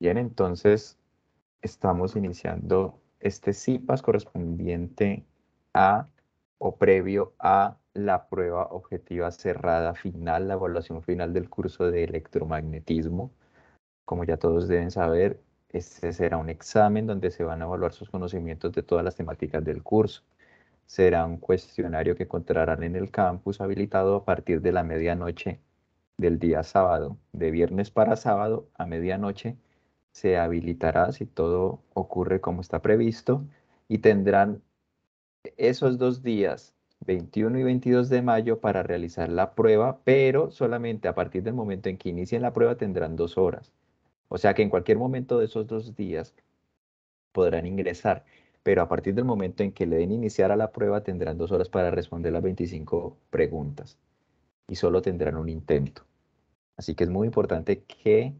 Bien, entonces estamos iniciando este CIPAS correspondiente a o previo a la prueba objetiva cerrada final, la evaluación final del curso de electromagnetismo. Como ya todos deben saber, este será un examen donde se van a evaluar sus conocimientos de todas las temáticas del curso. Será un cuestionario que encontrarán en el campus habilitado a partir de la medianoche del día sábado. De viernes para sábado a medianoche se habilitará si todo ocurre como está previsto y tendrán esos 2 días, 21 y 22 de mayo, para realizar la prueba, pero solamente a partir del momento en que inicien la prueba tendrán 2 horas. O sea que en cualquier momento de esos 2 días podrán ingresar, pero a partir del momento en que le den iniciar a la prueba tendrán 2 horas para responder las 25 preguntas y solo tendrán un intento. Así que es muy importante que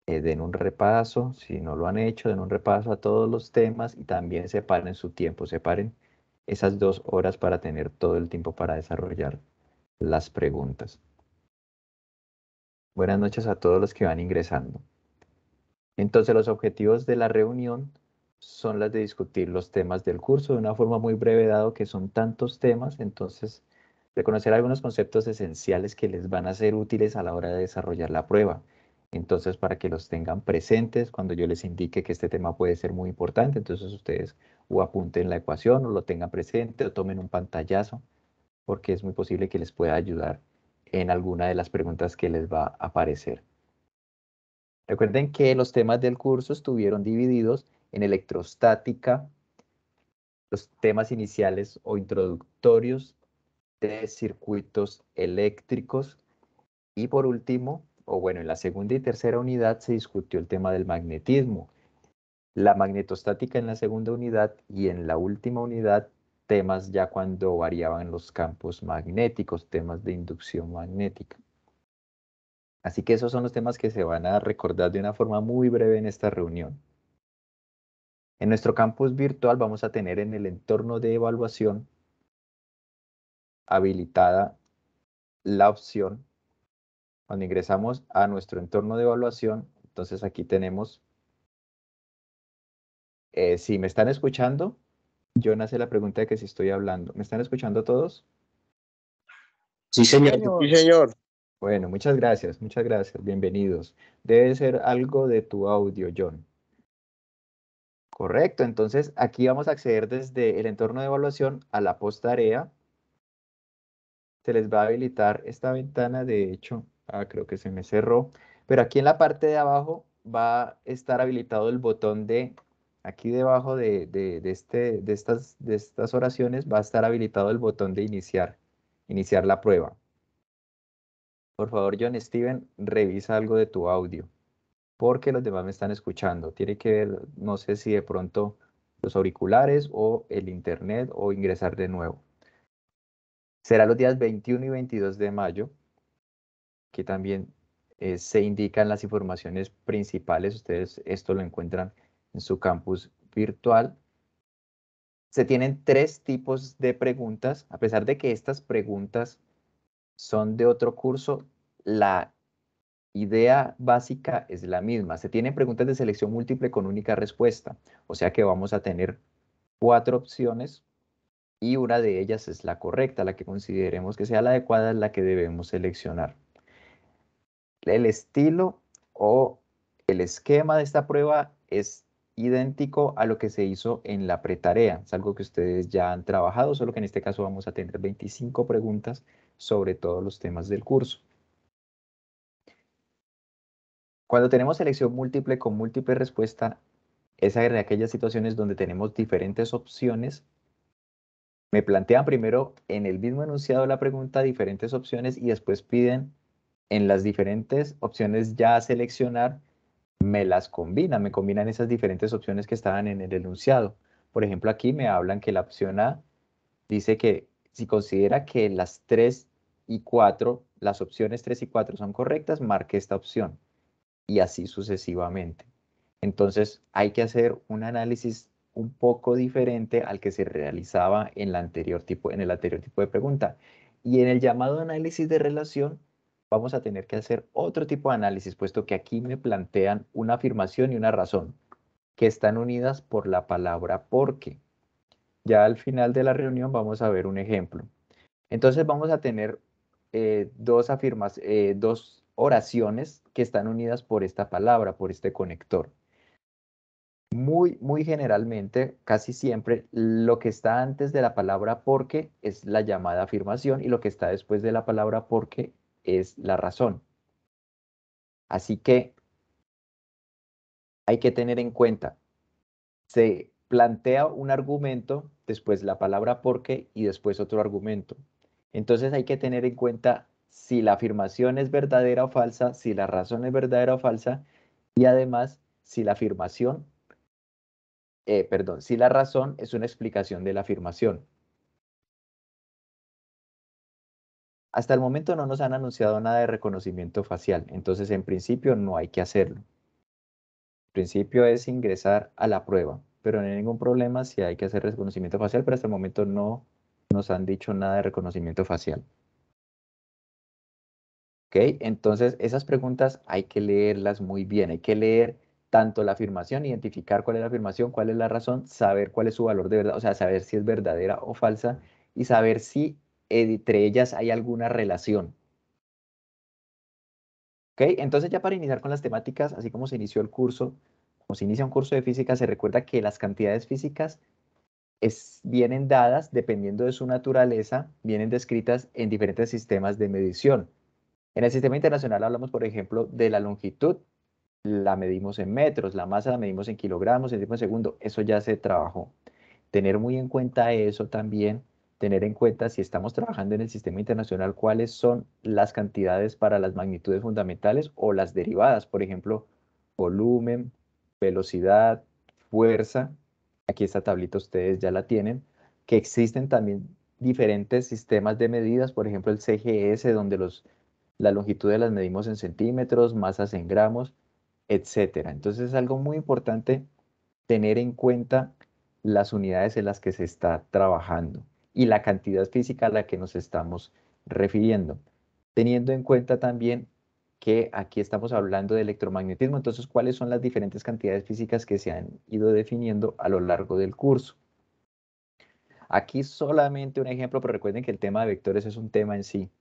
den un repaso, si no lo han hecho, den un repaso a todos los temas y también separen su tiempo, separen esas 2 horas para tener todo el tiempo para desarrollar las preguntas. Buenas noches a todos los que van ingresando. Entonces, los objetivos de la reunión son las de discutir los temas del curso de una forma muy breve, dado que son tantos temas, entonces, de conocer algunos conceptos esenciales que les van a ser útiles a la hora de desarrollar la prueba. Entonces, para que los tengan presentes cuando yo les indique que este tema puede ser muy importante, entonces ustedes o apunten la ecuación o lo tengan presente o tomen un pantallazo, porque es muy posible que les pueda ayudar en alguna de las preguntas que les va a aparecer. Recuerden que los temas del curso estuvieron divididos en electrostática, los temas iniciales o introductorios de circuitos eléctricos y por último, o bueno, en la segunda y tercera unidad se discutió el tema del magnetismo, la magnetostática en la segunda unidad y en la última unidad temas ya cuando variaban los campos magnéticos, temas de inducción magnética. Así que esos son los temas que se van a recordar de una forma muy breve en esta reunión. En nuestro campus virtual vamos a tener en el entorno de evaluación habilitada la opción, cuando ingresamos a nuestro entorno de evaluación, entonces aquí tenemos, si me están escuchando, yo nace la pregunta de que si estoy hablando. ¿Me están escuchando todos? Sí, señor. Sí, señor. Bueno, muchas gracias, bienvenidos. Debe ser algo de tu audio, John. Correcto, entonces aquí vamos a acceder desde el entorno de evaluación a la posttarea. Se les va a habilitar esta ventana, de hecho, creo que se me cerró, pero aquí en la parte de abajo va a estar habilitado el botón de, aquí debajo de estas oraciones va a estar habilitado el botón de iniciar la prueba. Por favor, John Steven, revisa algo de tu audio, porque los demás me están escuchando. Tiene que ver, no sé si de pronto los auriculares o el internet o ingresar de nuevo. Será los días 21 y 22 de mayo, que también se indican las informaciones principales. Ustedes esto lo encuentran en su campus virtual. Se tienen 3 tipos de preguntas. A pesar de que estas preguntas son de otro curso, la idea básica es la misma. Se tienen preguntas de selección múltiple con única respuesta. O sea que vamos a tener 4 opciones y una de ellas es la correcta, la que consideremos que sea la adecuada, es la que debemos seleccionar. El estilo o el esquema de esta prueba es idéntico a lo que se hizo en la pretarea. Es algo que ustedes ya han trabajado, solo que en este caso vamos a tener 25 preguntas sobre todos los temas del curso. Cuando tenemos selección múltiple con múltiple respuesta, es en aquellas situaciones donde tenemos diferentes opciones. Me plantean primero en el mismo enunciado de la pregunta diferentes opciones y después piden en las diferentes opciones ya a seleccionar, me combinan esas diferentes opciones que estaban en el enunciado. Por ejemplo, aquí me hablan que la opción A dice que si considera que las 3 y 4, las opciones 3 y 4 son correctas, marque esta opción y así sucesivamente. Entonces hay que hacer un análisis un poco diferente al que se realizaba en el anterior tipo de pregunta. Y en el llamado análisis de relación, vamos a tener que hacer otro tipo de análisis, puesto que aquí me plantean una afirmación y una razón, que están unidas por la palabra porque. Ya al final de la reunión vamos a ver un ejemplo. Entonces vamos a tener dos oraciones que están unidas por esta palabra, por este conector. Muy generalmente, casi siempre, lo que está antes de la palabra porque es la llamada afirmación y lo que está después de la palabra porque es la razón. Así que hay que tener en cuenta, se plantea un argumento, después la palabra porque y después otro argumento. Entonces hay que tener en cuenta si la afirmación es verdadera o falsa, si la razón es verdadera o falsa y además si la afirmación, si la razón es una explicación de la afirmación. Hasta el momento no nos han anunciado nada de reconocimiento facial, entonces en principio no hay que hacerlo. En principio es ingresar a la prueba, pero no hay ningún problema si hay que hacer reconocimiento facial, pero hasta el momento no nos han dicho nada de reconocimiento facial. ¿Ok? Entonces esas preguntas hay que leerlas muy bien, hay que leer tanto la afirmación, identificar cuál es la afirmación, cuál es la razón, saber cuál es su valor de verdad, o sea, saber si es verdadera o falsa y saber si entre ellas hay alguna relación. ¿Ok? Entonces ya para iniciar con las temáticas, así como se inició el curso, como se inicia un curso de física, se recuerda que las cantidades físicas vienen dadas, dependiendo de su naturaleza, vienen descritas en diferentes sistemas de medición. En el sistema internacional hablamos, por ejemplo, de la longitud, la medimos en metros, la masa la medimos en kilogramos, en tiempo de segundo, eso ya se trabajó. Tener muy en cuenta eso también, tener en cuenta si estamos trabajando en el sistema internacional, cuáles son las cantidades para las magnitudes fundamentales o las derivadas, por ejemplo, volumen, velocidad, fuerza. Aquí esta tablita ustedes ya la tienen, que existen también diferentes sistemas de medidas, por ejemplo el CGS, donde la longitud las medimos en centímetros, masas en gramos, etcétera. Entonces es algo muy importante tener en cuenta las unidades en las que se está trabajando y la cantidad física a la que nos estamos refiriendo. Teniendo en cuenta también que aquí estamos hablando de electromagnetismo, entonces, ¿cuáles son las diferentes cantidades físicas que se han ido definiendo a lo largo del curso? Aquí solamente un ejemplo, pero recuerden que el tema de vectores es un tema en sí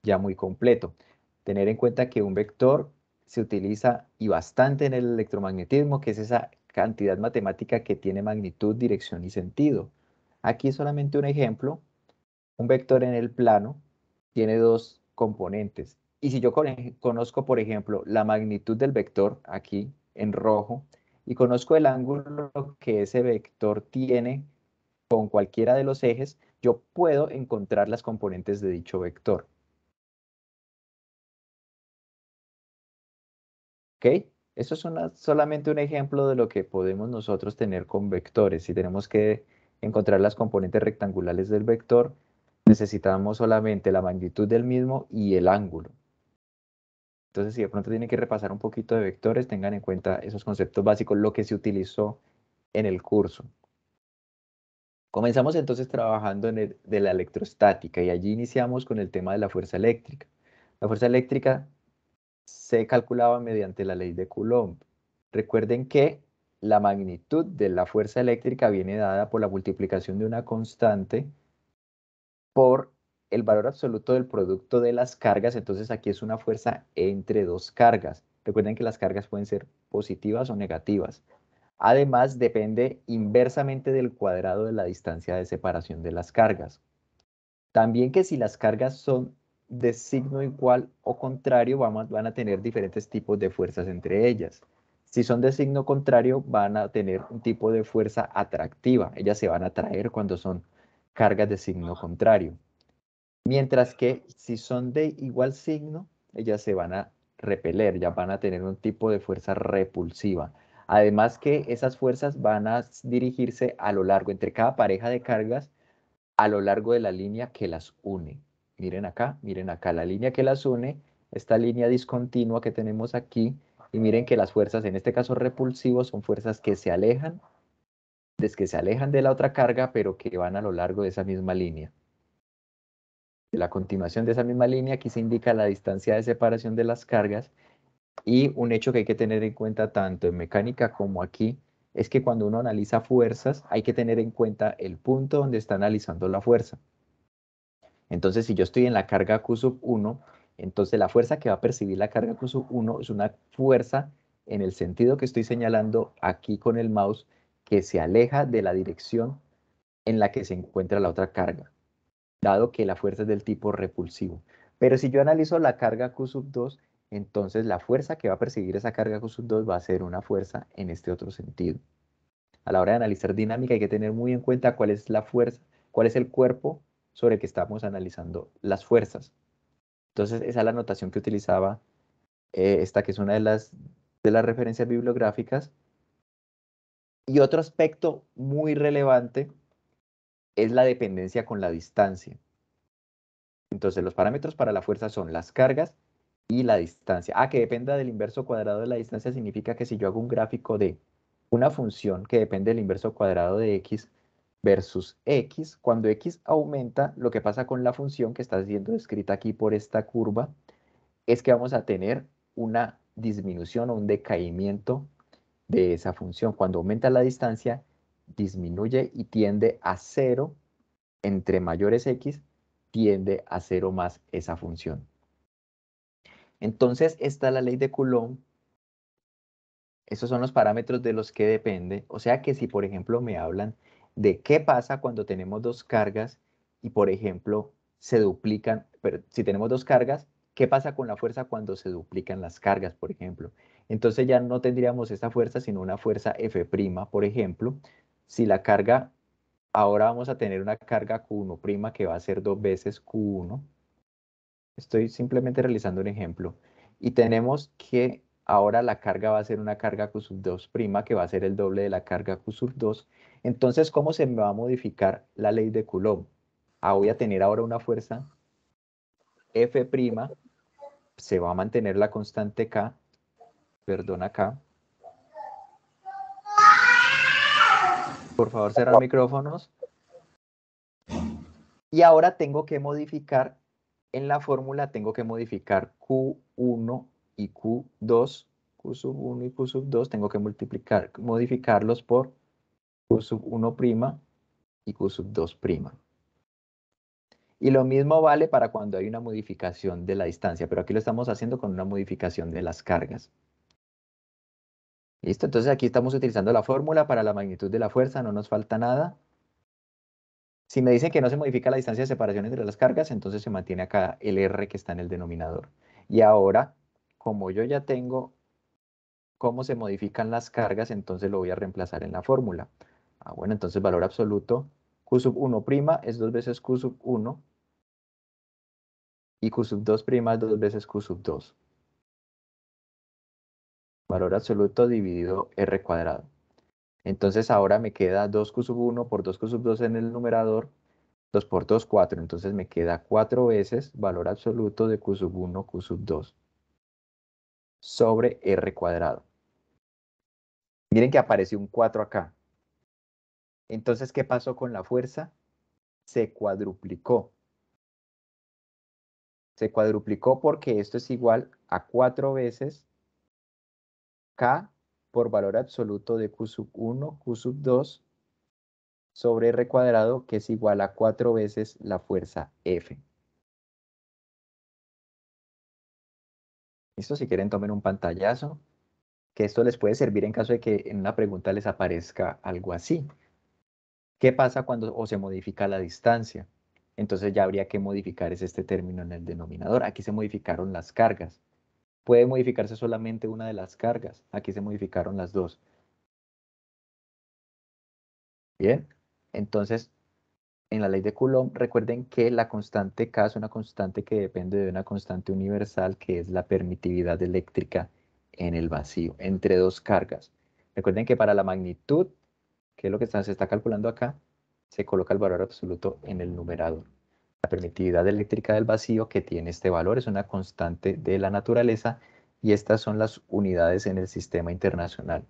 ya muy completo. Tener en cuenta que un vector se utiliza y bastante en el electromagnetismo, que es esa cantidad matemática que tiene magnitud, dirección y sentido. Aquí solamente un ejemplo, un vector en el plano tiene dos componentes. Y si yo conozco, por ejemplo, la magnitud del vector, aquí en rojo, y conozco el ángulo que ese vector tiene con cualquiera de los ejes, yo puedo encontrar las componentes de dicho vector. ¿Ok? Eso es solamente un ejemplo de lo que podemos nosotros tener con vectores. Si tenemos que encontrar las componentes rectangulares del vector, necesitamos solamente la magnitud del mismo y el ángulo. Entonces, si de pronto tienen que repasar un poquito de vectores, tengan en cuenta esos conceptos básicos, lo que se utilizó en el curso. Comenzamos entonces trabajando de la electrostática y allí iniciamos con el tema de la fuerza eléctrica. La fuerza eléctrica se calculaba mediante la ley de Coulomb. Recuerden que la magnitud de la fuerza eléctrica viene dada por la multiplicación de una constante por el valor absoluto del producto de las cargas, entonces aquí es una fuerza entre dos cargas. Recuerden que las cargas pueden ser positivas o negativas. Además, depende inversamente del cuadrado de la distancia de separación de las cargas. También que si las cargas son de signo igual o contrario, van a tener diferentes tipos de fuerzas entre ellas. Si son de signo contrario, van a tener un tipo de fuerza atractiva. Ellas se van a atraer cuando son cargas de signo contrario. Mientras que si son de igual signo, ellas se van a repeler, ya van a tener un tipo de fuerza repulsiva. Además que esas fuerzas van a dirigirse a lo largo, entre cada pareja de cargas, a lo largo de la línea que las une. Miren acá, la línea que las une, esta línea discontinua que tenemos aquí, y miren que las fuerzas, en este caso repulsivos, son fuerzas que se alejan, que se alejan de la otra carga, pero que van a lo largo de esa misma línea. de la continuación de esa misma línea, aquí se indica la distancia de separación de las cargas. Y un hecho que hay que tener en cuenta tanto en mecánica como aquí es que cuando uno analiza fuerzas hay que tener en cuenta el punto donde está analizando la fuerza. Entonces, si yo estoy en la carga Q sub 1, entonces la fuerza que va a percibir la carga Q sub 1 es una fuerza en el sentido que estoy señalando aquí con el mouse, que se aleja de la dirección en la que se encuentra la otra carga, dado que la fuerza es del tipo repulsivo. Pero si yo analizo la carga Q sub 2, entonces la fuerza que va a percibir esa carga Q sub 2 va a ser una fuerza en este otro sentido. A la hora de analizar dinámica hay que tener muy en cuenta cuál es la fuerza, cuál es el cuerpo sobre el que estamos analizando las fuerzas. Entonces esa es la notación que utilizaba esta, que es una de las referencias bibliográficas. Y otro aspecto muy relevante es la dependencia con la distancia. Entonces los parámetros para la fuerza son las cargas y la distancia. Que dependa del inverso cuadrado de la distancia significa que si yo hago un gráfico de una función que depende del inverso cuadrado de x versus x, cuando x aumenta, lo que pasa con la función que está siendo descrita aquí por esta curva es que vamos a tener una disminución o un decaimiento de esa función. Cuando aumenta la distancia, disminuye y tiende a cero. Entre mayores x, tiende a cero más esa función. Entonces, está la ley de Coulomb. Esos son los parámetros de los que depende. O sea que si, por ejemplo, me hablan de qué pasa cuando tenemos dos cargas y, por ejemplo, se duplican, pero si tenemos dos cargas, ¿qué pasa con la fuerza cuando se duplican las cargas, por ejemplo? Entonces ya no tendríamos esa fuerza, sino una fuerza F', por ejemplo. Si la carga, ahora vamos a tener una carga Q1' que va a ser 2 veces Q1. Estoy simplemente realizando un ejemplo. Y tenemos que ahora la carga va a ser una carga Q sub 2', que va a ser el doble de la carga Q sub 2. Entonces, ¿cómo se me va a modificar la ley de Coulomb? Voy a tener ahora una fuerza F', se va a mantener la constante K, perdón acá. Por favor, cerrar micrófonos. Y ahora tengo que modificar, en la fórmula tengo que modificar Q1 y Q2, Q sub 1 y Q sub 2, tengo que modificarlos por Q sub 1' y Q sub 2'. Y lo mismo vale para cuando hay una modificación de la distancia, pero aquí lo estamos haciendo con una modificación de las cargas. ¿Listo? Entonces aquí estamos utilizando la fórmula para la magnitud de la fuerza, no nos falta nada. Si me dicen que no se modifica la distancia de separación entre las cargas, entonces se mantiene acá el R que está en el denominador. Y ahora, como yo ya tengo cómo se modifican las cargas, entonces lo voy a reemplazar en la fórmula. Bueno, entonces valor absoluto, Q sub 1' es 2 veces Q sub 1 y Q sub 2' es 2 veces Q sub 2. Valor absoluto dividido R cuadrado. Entonces ahora me queda 2Q sub 1 por 2Q sub 2 en el numerador, 2 por 2, 4. Entonces me queda 4 veces valor absoluto de Q sub 1, Q sub 2 sobre R cuadrado. Miren que apareció un 4 acá. Entonces, ¿qué pasó con la fuerza? Se cuadruplicó. Se cuadruplicó porque esto es igual a 4 veces K por valor absoluto de Q sub 1, Q sub 2 sobre R cuadrado, que es igual a 4 veces la fuerza F. Listo, si quieren tomen un pantallazo, que esto les puede servir en caso de que en una pregunta les aparezca algo así. ¿Qué pasa cuando se modifica la distancia? Entonces ya habría que modificar este término en el denominador. Aquí se modificaron las cargas. Puede modificarse solamente una de las cargas. Aquí se modificaron las dos. Bien, entonces en la ley de Coulomb recuerden que la constante K es una constante que depende de una constante universal que es la permitividad eléctrica en el vacío entre dos cargas. Recuerden que para la magnitud, que es lo que se está calculando acá, se coloca el valor absoluto en el numerador. La permitividad eléctrica del vacío que tiene este valor es una constante de la naturaleza y estas son las unidades en el sistema internacional.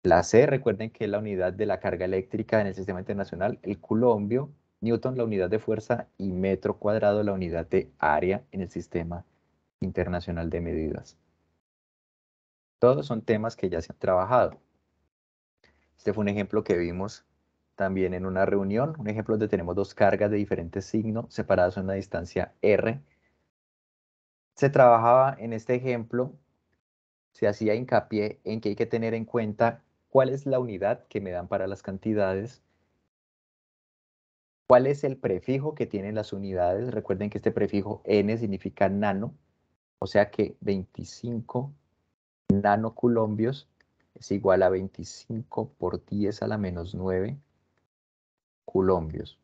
La C, recuerden que es la unidad de la carga eléctrica en el sistema internacional, el coulombio, Newton la unidad de fuerza y metro cuadrado la unidad de área en el Sistema Internacional de Medidas. Todos son temas que ya se han trabajado. Este fue un ejemplo que vimos también en una reunión, un ejemplo donde tenemos dos cargas de diferentes signos separadas a una distancia r. Se trabajaba en este ejemplo, se hacía hincapié en que hay que tener en cuenta cuál es la unidad que me dan para las cantidades, cuál es el prefijo que tienen las unidades. Recuerden que este prefijo n significa nano, o sea que 25 nanocoulombios es igual a 25 por 10 a la menos 9 coulombios.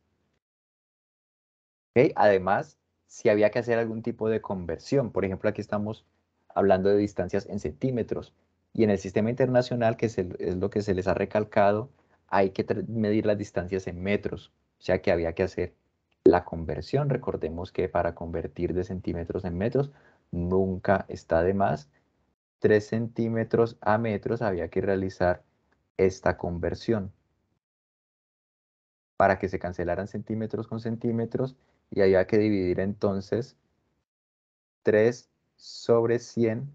¿Okay? Además, si había que hacer algún tipo de conversión, por ejemplo, aquí estamos hablando de distancias en centímetros, y en el sistema internacional, que es lo que se les ha recalcado, hay que medir las distancias en metros, o sea que había que hacer la conversión. Recordemos que para convertir de centímetros en metros, nunca está de más. 3 centímetros a metros había que realizar esta conversión para que se cancelaran centímetros con centímetros, y había que dividir entonces 3 sobre 100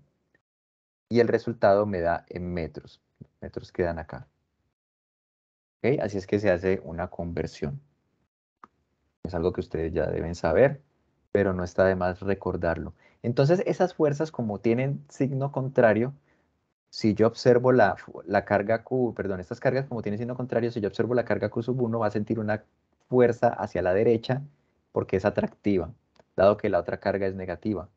y el resultado me da en metros. Metros quedan acá. ¿Okay? Así es que se hace una conversión. Es algo que ustedes ya deben saber, pero no está de más recordarlo. Entonces, esas fuerzas, como tienen signo contrario, si yo observo la carga Q, perdón, estas cargas como tienen signo contrario, si yo observo la carga Q sub 1, va a sentir una fuerza hacia la derecha porque es atractiva, dado que la otra carga es negativa.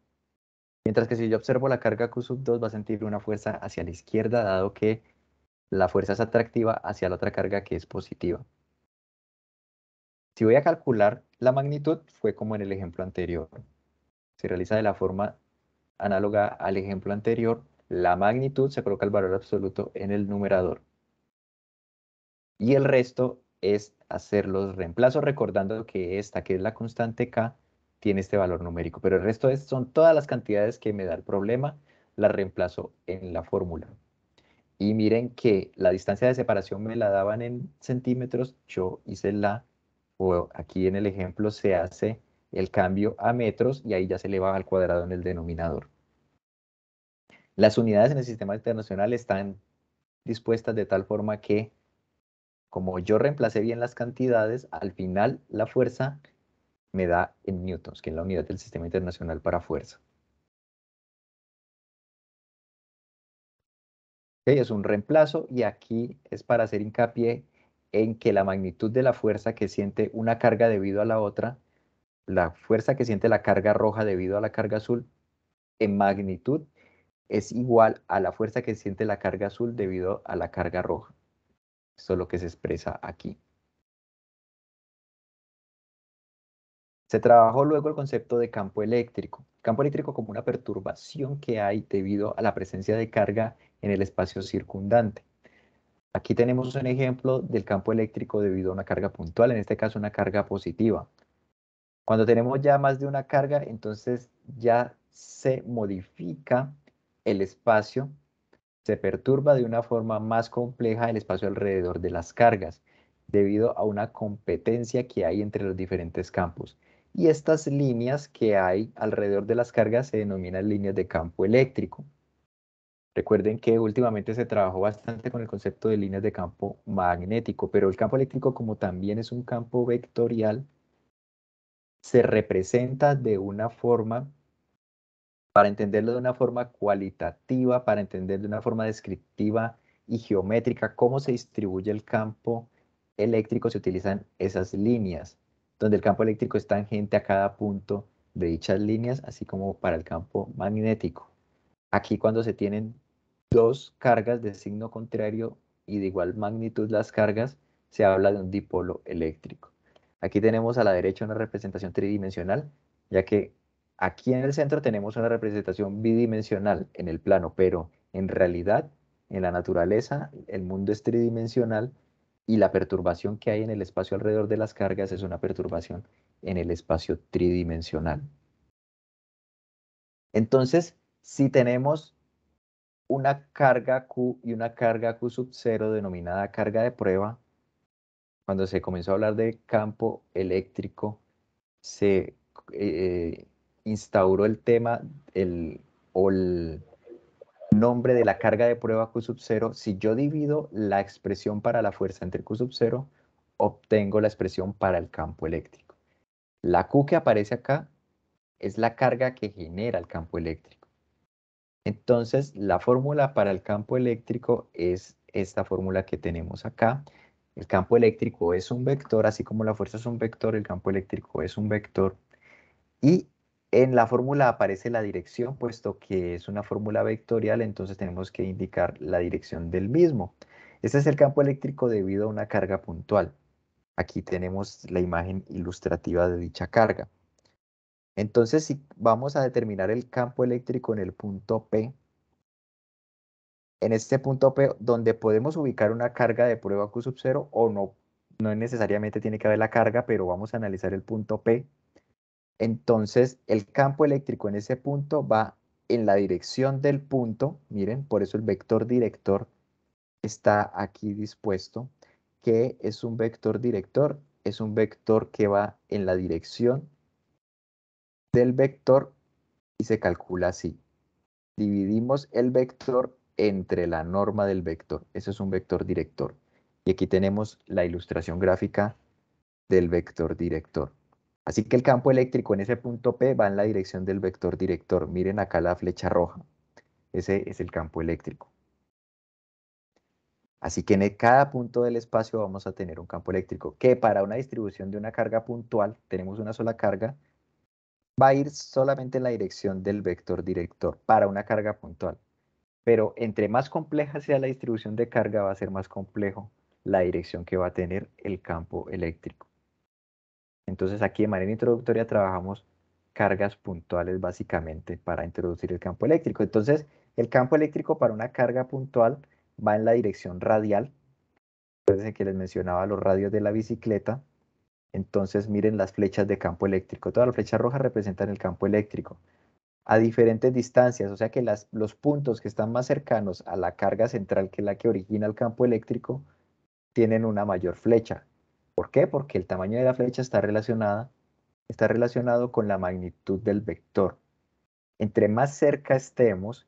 Mientras que si yo observo la carga Q sub 2, va a sentir una fuerza hacia la izquierda, dado que la fuerza es atractiva hacia la otra carga que es positiva. Si voy a calcular la magnitud, fue como en el ejemplo anterior. Se realiza de la forma análoga al ejemplo anterior. La magnitud se coloca el valor absoluto en el numerador. Y el resto es hacer los reemplazos, recordando que esta, que es la constante K, tiene este valor numérico. Pero el resto son todas las cantidades que me da el problema, las reemplazo en la fórmula. Y miren que la distancia de separación me la daban en centímetros, yo hice o aquí en el ejemplo se hace el cambio a metros y ahí ya se le va al cuadrado en el denominador. Las unidades en el sistema internacional están dispuestas de tal forma que, como yo reemplacé bien las cantidades, al final la fuerza me da en newtons, que es la unidad del sistema internacional para fuerza. ¿Okay? Es un reemplazo y aquí es para hacer hincapié en que la magnitud de la fuerza que siente una carga debido a la otra, la fuerza que siente la carga roja debido a la carga azul, en magnitud es igual a la fuerza que siente la carga azul debido a la carga roja. Esto es lo que se expresa aquí. Se trabajó luego el concepto de campo eléctrico. Campo eléctrico como una perturbación que hay debido a la presencia de carga en el espacio circundante. Aquí tenemos un ejemplo del campo eléctrico debido a una carga puntual, en este caso una carga positiva. Cuando tenemos ya más de una carga, entonces ya se modifica el espacio, se perturba de una forma más compleja el espacio alrededor de las cargas, debido a una competencia que hay entre los diferentes campos. Y estas líneas que hay alrededor de las cargas se denominan líneas de campo eléctrico. Recuerden que últimamente se trabajó bastante con el concepto de líneas de campo magnético, pero el campo eléctrico, como también es un campo vectorial, se representa de una forma, para entenderlo de una forma cualitativa, para entender de una forma descriptiva y geométrica cómo se distribuye el campo eléctrico, se utilizan esas líneas, donde el campo eléctrico es tangente a cada punto de dichas líneas, así como para el campo magnético. Aquí, cuando se tienen dos cargas de signo contrario y de igual magnitud las cargas, se habla de un dipolo eléctrico. Aquí tenemos a la derecha una representación tridimensional, ya que aquí en el centro tenemos una representación bidimensional en el plano, pero en realidad, en la naturaleza, el mundo es tridimensional y la perturbación que hay en el espacio alrededor de las cargas es una perturbación en el espacio tridimensional. Entonces, si tenemos una carga Q y una carga Q sub 0 denominada carga de prueba, cuando se comenzó a hablar de campo eléctrico, se instauró el tema o el nombre de la carga de prueba Q sub 0. Si yo divido la expresión para la fuerza entre Q sub 0, obtengo la expresión para el campo eléctrico. La Q que aparece acá es la carga que genera el campo eléctrico. Entonces, la fórmula para el campo eléctrico es esta fórmula que tenemos acá. El campo eléctrico es un vector, así como la fuerza es un vector, el campo eléctrico es un vector. Y en la fórmula aparece la dirección, puesto que es una fórmula vectorial, entonces tenemos que indicar la dirección del mismo. Este es el campo eléctrico debido a una carga puntual. Aquí tenemos la imagen ilustrativa de dicha carga. Entonces, si vamos a determinar el campo eléctrico en el punto P, en este punto P, donde podemos ubicar una carga de prueba Q sub 0 o no, no necesariamente tiene que haber la carga, pero vamos a analizar el punto P. Entonces, el campo eléctrico en ese punto va en la dirección del punto, miren, por eso el vector director está aquí dispuesto, que es un vector director, es un vector que va en la dirección del vector y se calcula así. Dividimos el vector entre la norma del vector. Eso es un vector director. Y aquí tenemos la ilustración gráfica del vector director. Así que el campo eléctrico en ese punto P va en la dirección del vector director. Miren acá la flecha roja. Ese es el campo eléctrico. Así que en cada punto del espacio vamos a tener un campo eléctrico que para una distribución de una carga puntual, tenemos una sola carga, va a ir solamente en la dirección del vector director para una carga puntual. Pero entre más compleja sea la distribución de carga, va a ser más complejo la dirección que va a tener el campo eléctrico. Entonces aquí de manera introductoria trabajamos cargas puntuales básicamente para introducir el campo eléctrico. Entonces el campo eléctrico para una carga puntual va en la dirección radial. Acuérdense que les mencionaba los radios de la bicicleta. Entonces miren las flechas de campo eléctrico. Todas las flechas rojas representan el campo eléctrico a diferentes distancias, o sea que los puntos que están más cercanos a la carga central, que es la que origina el campo eléctrico, tienen una mayor flecha. ¿Por qué? Porque el tamaño de la flecha está relacionado con la magnitud del vector. Entre más cerca estemos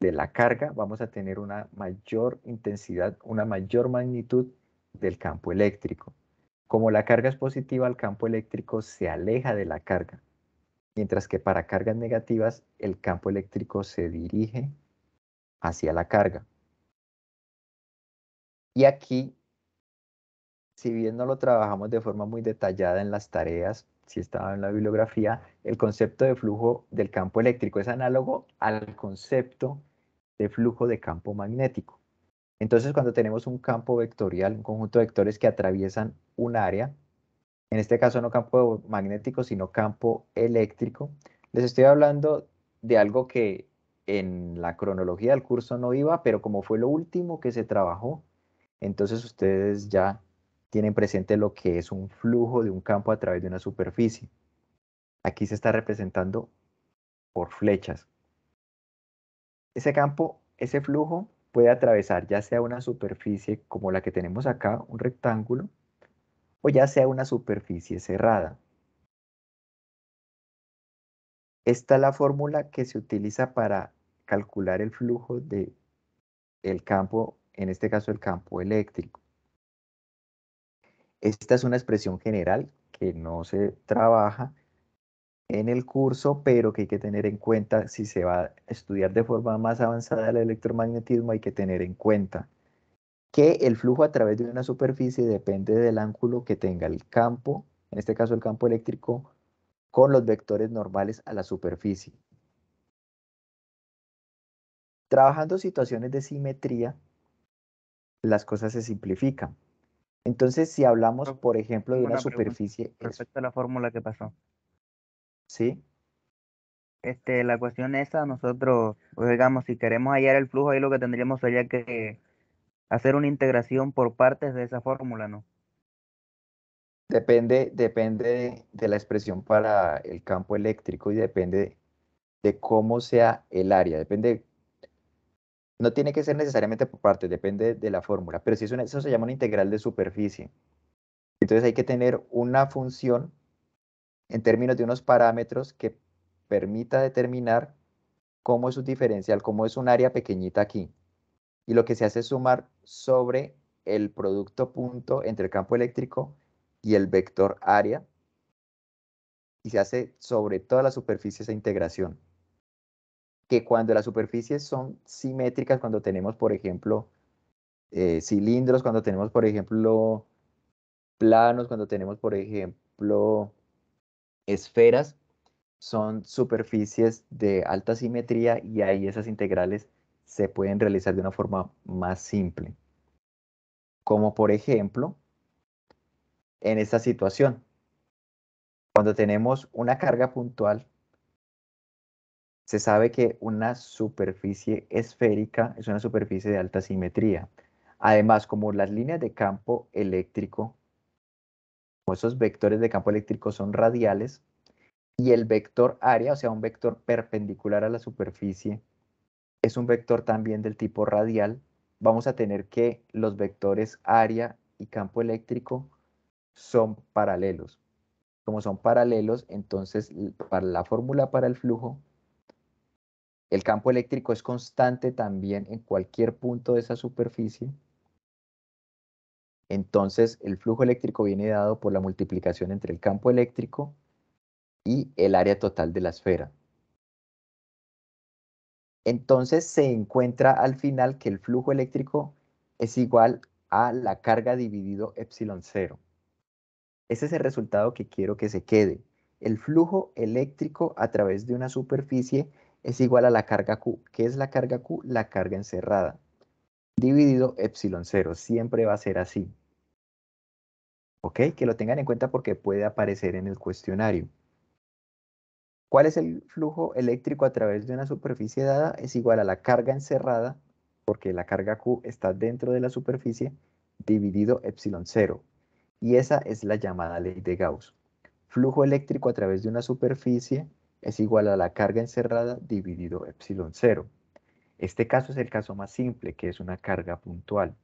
de la carga, vamos a tener una mayor intensidad, una mayor magnitud del campo eléctrico. Como la carga es positiva, el campo eléctrico se aleja de la carga, mientras que para cargas negativas el campo eléctrico se dirige hacia la carga. Y aquí, si bien no lo trabajamos de forma muy detallada en las tareas, si estaba en la bibliografía, el concepto de flujo del campo eléctrico es análogo al concepto de flujo de campo magnético. Entonces, cuando tenemos un campo vectorial, un conjunto de vectores que atraviesan un área, en este caso no campo magnético, sino campo eléctrico, les estoy hablando de algo que en la cronología del curso no iba, pero como fue lo último que se trabajó, entonces ustedes ya tienen presente lo que es un flujo de un campo a través de una superficie. Aquí se está representando por flechas. Ese campo, ese flujo puede atravesar ya sea una superficie como la que tenemos acá, un rectángulo, o ya sea una superficie cerrada. Esta es la fórmula que se utiliza para calcular el flujo del campo, en este caso el campo eléctrico. Esta es una expresión general que no se trabaja en el curso, pero que hay que tener en cuenta si se va a estudiar de forma más avanzada el electromagnetismo, hay que tener en cuenta que el flujo a través de una superficie depende del ángulo que tenga el campo, en este caso el campo eléctrico, con los vectores normales a la superficie. Trabajando situaciones de simetría, las cosas se simplifican. Entonces, si hablamos, por ejemplo, de Tengo una una pregunta superficie, respecto a la fórmula que pasó. ¿sí? La cuestión esa, nosotros, pues, digamos, si queremos hallar el flujo, ahí lo que tendríamos sería que hacer una integración por partes de esa fórmula, ¿no? Depende de la expresión para el campo eléctrico y depende de cómo sea el área. No tiene que ser necesariamente por partes, depende de la fórmula. Pero si eso se llama una integral de superficie. Entonces hay que tener una función en términos de unos parámetros que permita determinar cómo es un diferencial, cómo es un área pequeñita aquí. Y lo que se hace es sumar sobre el producto punto entre el campo eléctrico y el vector área, y se hace sobre toda la superficie esa integración. Que cuando las superficies son simétricas, cuando tenemos, por ejemplo, cilindros, cuando tenemos, por ejemplo, planos, cuando tenemos, por ejemplo, esferas, son superficies de alta simetría y ahí esas integrales se pueden realizar de una forma más simple. Como por ejemplo, en esta situación, cuando tenemos una carga puntual, se sabe que una superficie esférica es una superficie de alta simetría. Además, como las líneas de campo eléctrico, como esos vectores de campo eléctrico son radiales, y el vector área, o sea, un vector perpendicular a la superficie, es un vector también del tipo radial, vamos a tener que los vectores área y campo eléctrico son paralelos. Como son paralelos, entonces para la fórmula para el flujo, el campo eléctrico es constante también en cualquier punto de esa superficie. Entonces el flujo eléctrico viene dado por la multiplicación entre el campo eléctrico y el área total de la esfera. Entonces se encuentra al final que el flujo eléctrico es igual a la carga dividido epsilon 0. Ese es el resultado que quiero que se quede. El flujo eléctrico a través de una superficie es igual a la carga Q. ¿Qué es la carga Q? La carga encerrada. Dividido epsilon 0. Siempre va a ser así. ¿Ok? Que lo tengan en cuenta porque puede aparecer en el cuestionario. ¿Cuál es el flujo eléctrico a través de una superficie dada? Es igual a la carga encerrada, porque la carga Q está dentro de la superficie, dividido epsilon 0. Y esa es la llamada ley de Gauss. Flujo eléctrico a través de una superficie es igual a la carga encerrada dividido epsilon 0. Este caso es el caso más simple, que es una carga puntual.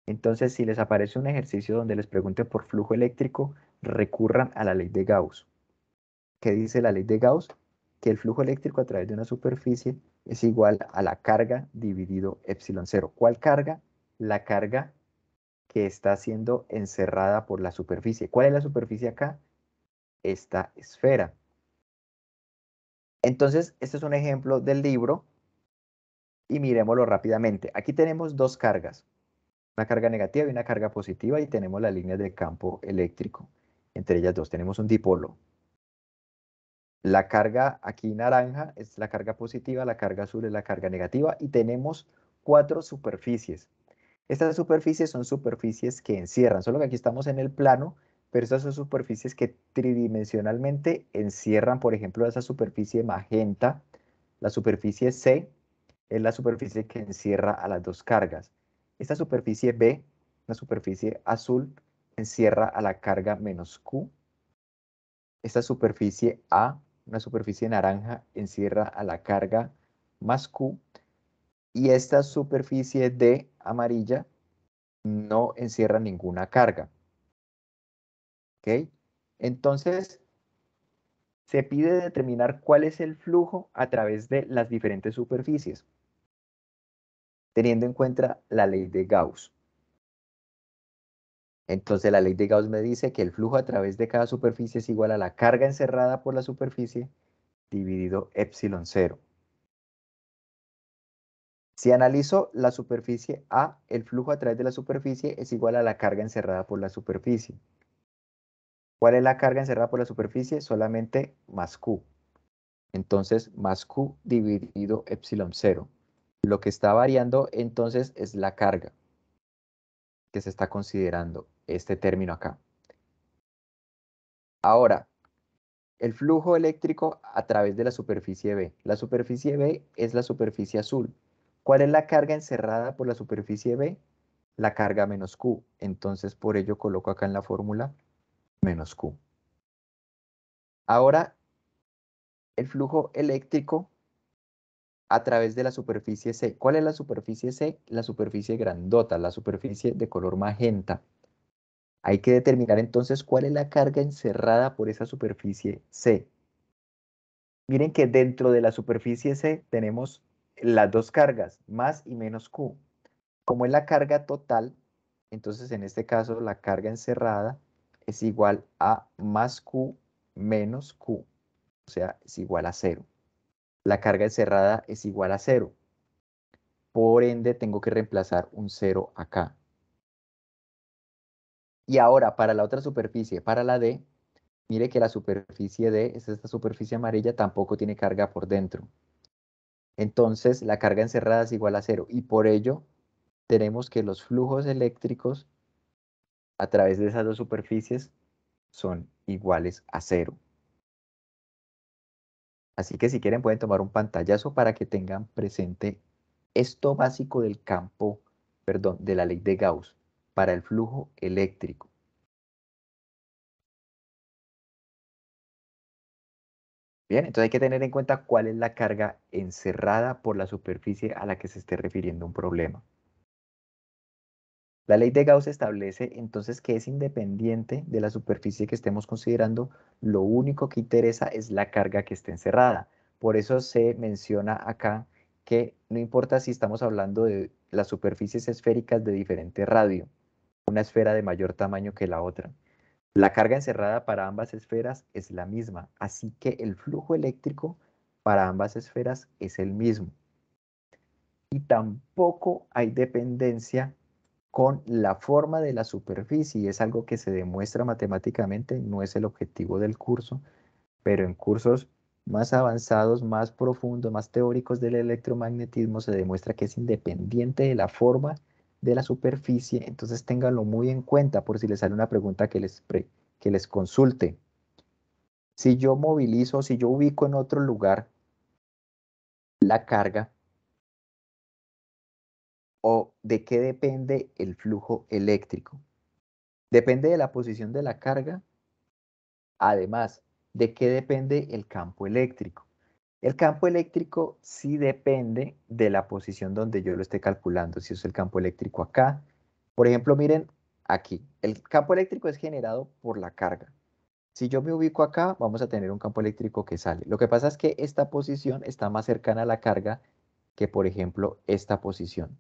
Entonces, si les aparece un ejercicio donde les pregunten por flujo eléctrico, recurran a la ley de Gauss. ¿Qué dice la ley de Gauss? Que el flujo eléctrico a través de una superficie es igual a la carga dividido epsilon 0. ¿Cuál carga? La carga que está siendo encerrada por la superficie. ¿Cuál es la superficie acá? Esta esfera. Entonces, este es un ejemplo del libro y miremoslo rápidamente. Aquí tenemos dos cargas, una carga negativa y una carga positiva, y tenemos las líneas de campo eléctrico. Entre ellas dos tenemos un dipolo. La carga aquí naranja es la carga positiva, la carga azul es la carga negativa, y tenemos 4 superficies. Estas superficies son superficies que encierran, solo que aquí estamos en el plano, pero estas son superficies que tridimensionalmente encierran, por ejemplo, esa superficie magenta. La superficie C es la superficie que encierra a las dos cargas. Esta superficie B, la superficie azul, encierra a la carga menos Q. Esta superficie A, una superficie naranja, encierra a la carga más Q. Y esta superficie D, amarilla, no encierra ninguna carga. ¿Ok? Entonces, se pide determinar cuál es el flujo a través de las diferentes superficies, teniendo en cuenta la ley de Gauss. Entonces, la ley de Gauss me dice que el flujo a través de cada superficie es igual a la carga encerrada por la superficie dividido epsilon 0. Si analizo la superficie A, el flujo a través de la superficie es igual a la carga encerrada por la superficie. ¿Cuál es la carga encerrada por la superficie? Solamente más Q. Entonces, más Q dividido epsilon 0. Lo que está variando entonces es la carga que se está considerando, este término acá. Ahora, el flujo eléctrico a través de la superficie B. La superficie B es la superficie azul. ¿Cuál es la carga encerrada por la superficie B? La carga menos Q. Entonces, por ello coloco acá en la fórmula menos Q. Ahora, el flujo eléctrico a través de la superficie C. ¿Cuál es la superficie C? La superficie grandota, la superficie de color magenta. Hay que determinar entonces cuál es la carga encerrada por esa superficie C. Miren que dentro de la superficie C tenemos las dos cargas, más y menos Q. Como es la carga total, entonces en este caso la carga encerrada es igual a más Q menos Q, o sea, es igual a 0. La carga encerrada es igual a 0. Por ende, tengo que reemplazar un 0 acá. Y ahora, para la otra superficie, para la D, mire que la superficie D, es esta superficie amarilla, tampoco tiene carga por dentro. Entonces, la carga encerrada es igual a 0. Y por ello, tenemos que los flujos eléctricos a través de esas dos superficies son iguales a 0. Así que si quieren pueden tomar un pantallazo para que tengan presente esto básico del campo, perdón, de la ley de Gauss para el flujo eléctrico. Bien, entonces hay que tener en cuenta cuál es la carga encerrada por la superficie a la que se esté refiriendo un problema. La ley de Gauss establece entonces que es independiente de la superficie que estemos considerando, lo único que interesa es la carga que esté encerrada. Por eso se menciona acá que no importa si estamos hablando de las superficies esféricas de diferente radio, una esfera de mayor tamaño que la otra. La carga encerrada para ambas esferas es la misma, así que el flujo eléctrico para ambas esferas es el mismo. Y tampoco hay dependencia con la forma de la superficie, y es algo que se demuestra matemáticamente, no es el objetivo del curso, pero en cursos más avanzados, más profundos, más teóricos del electromagnetismo se demuestra que es independiente de la forma de la superficie, entonces ténganlo muy en cuenta por si les sale una pregunta que les consulte. Si yo movilizo, si yo ubico en otro lugar la carga, ¿o de qué depende el flujo eléctrico? Depende de la posición de la carga. Además, ¿de qué depende el campo eléctrico? El campo eléctrico sí depende de la posición donde yo lo esté calculando. Si es el campo eléctrico acá, por ejemplo, miren aquí, el campo eléctrico es generado por la carga. Si yo me ubico acá, vamos a tener un campo eléctrico que sale. Lo que pasa es que esta posición está más cercana a la carga que, por ejemplo, esta posición.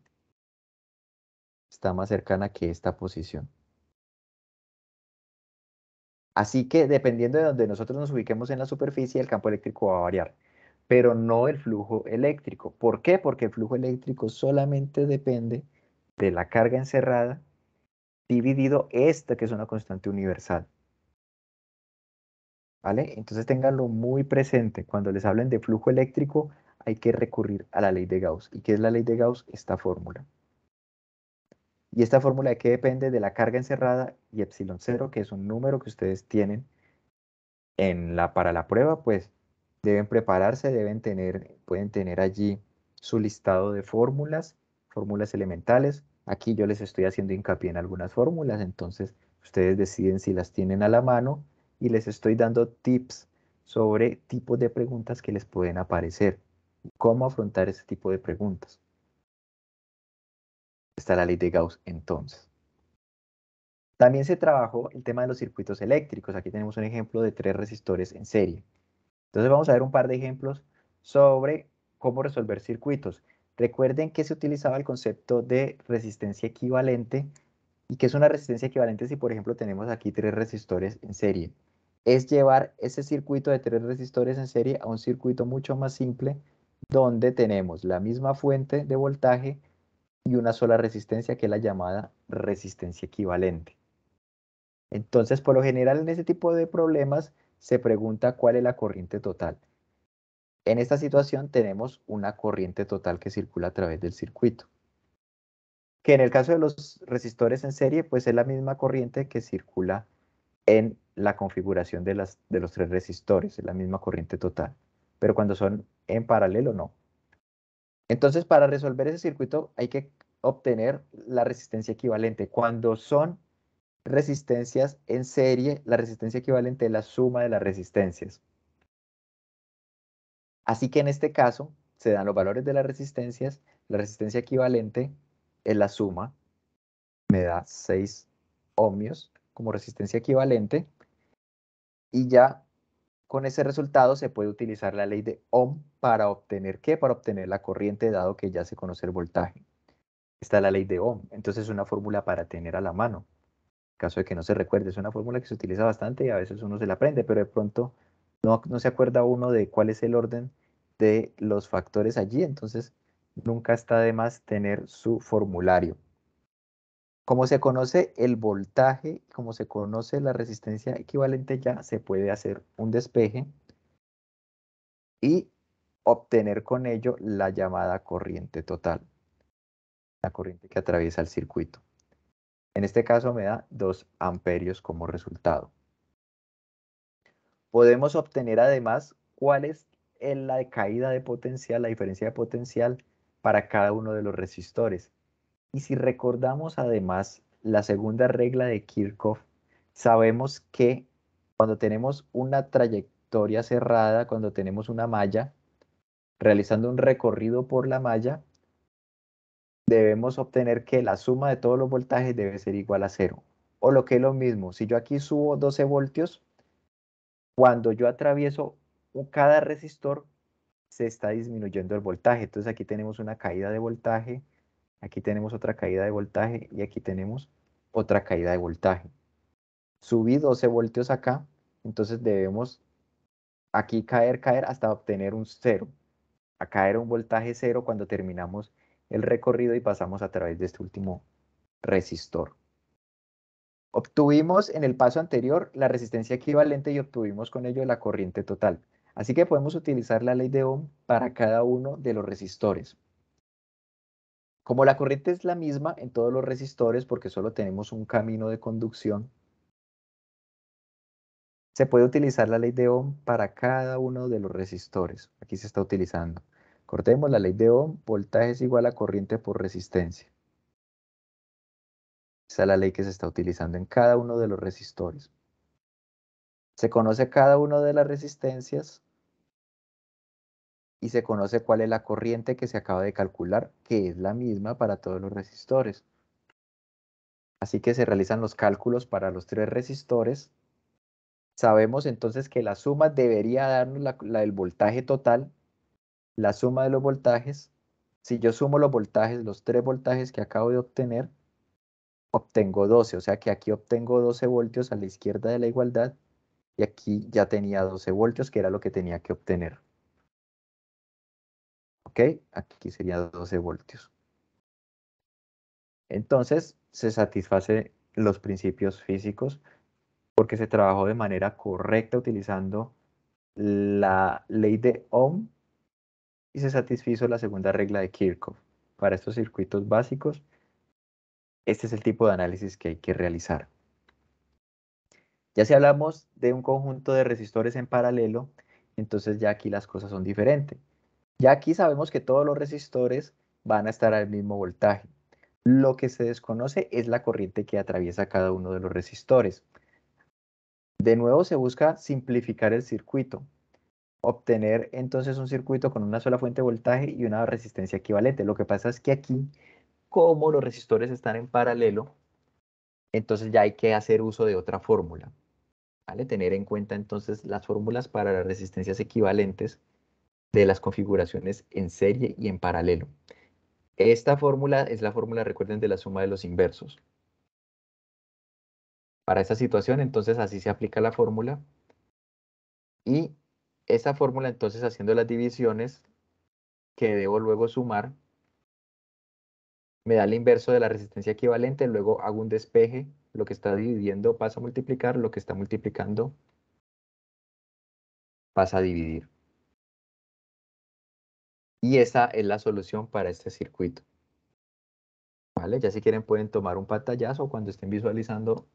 Está más cercana que esta posición. Así que dependiendo de donde nosotros nos ubiquemos en la superficie, el campo eléctrico va a variar, pero no el flujo eléctrico. ¿Por qué? Porque el flujo eléctrico solamente depende de la carga encerrada dividido esta, que es una constante universal. ¿Vale? Entonces ténganlo muy presente. Cuando les hablen de flujo eléctrico, hay que recurrir a la ley de Gauss. ¿Y qué es la ley de Gauss? Esta fórmula. ¿Y esta fórmula de qué depende? De la carga encerrada y epsilon 0, que es un número que ustedes tienen para la prueba, pues deben prepararse, pueden tener allí su listado de fórmulas, fórmulas elementales. Aquí yo les estoy haciendo hincapié en algunas fórmulas, entonces ustedes deciden si las tienen a la mano y les estoy dando tips sobre tipos de preguntas que les pueden aparecer. ¿Cómo afrontar ese tipo de preguntas? Está la ley de Gauss entonces. También se trabajó el tema de los circuitos eléctricos. Aquí tenemos un ejemplo de 3 resistores en serie. Entonces vamos a ver un par de ejemplos sobre cómo resolver circuitos. Recuerden que se utilizaba el concepto de resistencia equivalente. ¿Y qué es una resistencia equivalente si, por ejemplo, tenemos aquí 3 resistores en serie? Es llevar ese circuito de 3 resistores en serie a un circuito mucho más simple donde tenemos la misma fuente de voltaje y una sola resistencia, que es la llamada resistencia equivalente. Entonces, por lo general en ese tipo de problemas se pregunta cuál es la corriente total. En esta situación tenemos una corriente total que circula a través del circuito, que en el caso de los resistores en serie, pues es la misma corriente que circula en la configuración de los 3 resistores, es la misma corriente total, pero cuando son en paralelo no. Entonces, para resolver ese circuito hay que obtener la resistencia equivalente. Cuando son resistencias en serie, la resistencia equivalente es la suma de las resistencias. Así que en este caso se dan los valores de las resistencias, la resistencia equivalente es la suma, me da 6 ohmios como resistencia equivalente, y ya con ese resultado se puede utilizar la ley de Ohm para obtener ¿qué? Para obtener la corriente, dado que ya se conoce el voltaje. Está la ley de Ohm, entonces es una fórmula para tener a la mano. En caso de que no se recuerde, es una fórmula que se utiliza bastante y a veces uno se la aprende, pero de pronto no se acuerda uno de cuál es el orden de los factores allí, entonces nunca está de más tener su formulario. Como se conoce el voltaje, como se conoce la resistencia equivalente, ya se puede hacer un despeje y obtener con ello la llamada corriente total, la corriente que atraviesa el circuito. En este caso me da 2 amperios como resultado. Podemos obtener además cuál es la decaída de potencial, la diferencia de potencial para cada uno de los resistores. Y si recordamos además la segunda regla de Kirchhoff, sabemos que cuando tenemos una trayectoria cerrada, cuando tenemos una malla, realizando un recorrido por la malla, debemos obtener que la suma de todos los voltajes debe ser igual a 0. O lo que es lo mismo, si yo aquí subo 12 voltios, cuando yo atravieso cada resistor, se está disminuyendo el voltaje. Entonces aquí tenemos una caída de voltaje, aquí tenemos otra caída de voltaje y aquí tenemos otra caída de voltaje. Subí 12 voltios acá, entonces debemos aquí caer hasta obtener un 0. A caer un voltaje 0 cuando terminamos el recorrido y pasamos a través de este último resistor. Obtuvimos en el paso anterior la resistencia equivalente y obtuvimos con ello la corriente total. Así que podemos utilizar la ley de Ohm para cada uno de los resistores. Como la corriente es la misma en todos los resistores porque solo tenemos un camino de conducción, se puede utilizar la ley de Ohm para cada uno de los resistores. Aquí se está utilizando. Cortemos la ley de Ohm, voltaje es igual a corriente por resistencia. Esa es la ley que se está utilizando en cada uno de los resistores. Se conoce cada una de las resistencias y se conoce cuál es la corriente que se acaba de calcular, que es la misma para todos los resistores. Así que se realizan los cálculos para los 3 resistores. Sabemos entonces que la suma debería darnos el voltaje total, la suma de los voltajes. Si yo sumo los voltajes, los 3 voltajes que acabo de obtener, obtengo 12, o sea que aquí obtengo 12 voltios a la izquierda de la igualdad y aquí ya tenía 12 voltios, que era lo que tenía que obtener. ¿Ok? Aquí sería 12 voltios. Entonces, se satisface los principios físicos porque se trabajó de manera correcta utilizando la ley de Ohm y se satisfizo la segunda regla de Kirchhoff. Para estos circuitos básicos, este es el tipo de análisis que hay que realizar. Ya si hablamos de un conjunto de resistores en paralelo, entonces ya aquí las cosas son diferentes. Ya aquí sabemos que todos los resistores van a estar al mismo voltaje. Lo que se desconoce es la corriente que atraviesa cada uno de los resistores. De nuevo se busca simplificar el circuito, obtener entonces un circuito con una sola fuente de voltaje y una resistencia equivalente. Lo que pasa es que aquí, como los resistores están en paralelo, entonces ya hay que hacer uso de otra fórmula. ¿Vale? Tener en cuenta entonces las fórmulas para las resistencias equivalentes de las configuraciones en serie y en paralelo. Esta fórmula es la fórmula, recuerden, de la suma de los inversos. Para esta situación, entonces, así se aplica la fórmula. Y esa fórmula, entonces, haciendo las divisiones que debo luego sumar, me da el inverso de la resistencia equivalente. Luego hago un despeje. Lo que está dividiendo pasa a multiplicar. Lo que está multiplicando pasa a dividir. Y esa es la solución para este circuito. ¿Vale? Ya si quieren pueden tomar un pantallazo cuando estén visualizando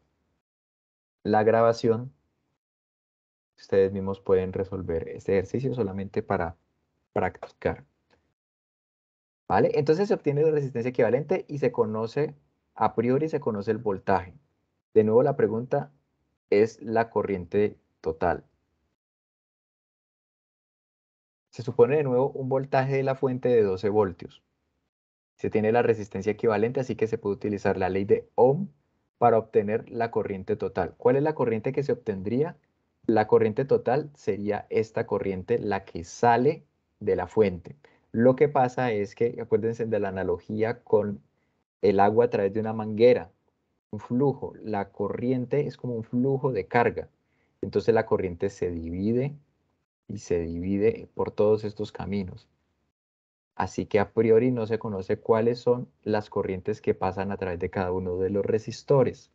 la grabación. Ustedes mismos pueden resolver este ejercicio solamente para practicar. ¿Vale? Entonces se obtiene la resistencia equivalente y se conoce, a priori se conoce el voltaje. De nuevo la pregunta es la corriente total. Se supone de nuevo un voltaje de la fuente de 12 voltios. Se tiene la resistencia equivalente, así que se puede utilizar la ley de Ohm para obtener la corriente total. ¿Cuál es la corriente que se obtendría? La corriente total sería esta corriente, la que sale de la fuente. Lo que pasa es que, acuérdense de la analogía con el agua a través de una manguera, un flujo. La corriente es como un flujo de carga. Entonces la corriente se divide y se divide por todos estos caminos. Así que a priori no se conoce cuáles son las corrientes que pasan a través de cada uno de los resistores,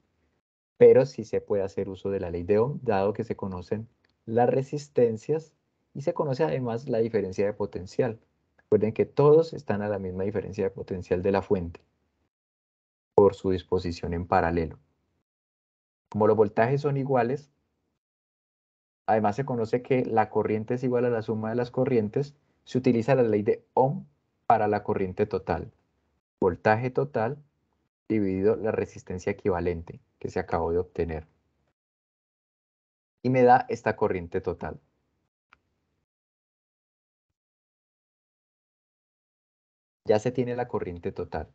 pero sí se puede hacer uso de la ley de Ohm, dado que se conocen las resistencias y se conoce además la diferencia de potencial. Recuerden que todos están a la misma diferencia de potencial de la fuente por su disposición en paralelo. Como los voltajes son iguales, además se conoce que la corriente es igual a la suma de las corrientes, se utiliza la ley de Ohm para la corriente total. Voltaje total dividido la resistencia equivalente que se acabó de obtener. Y me da esta corriente total. Ya se tiene la corriente total.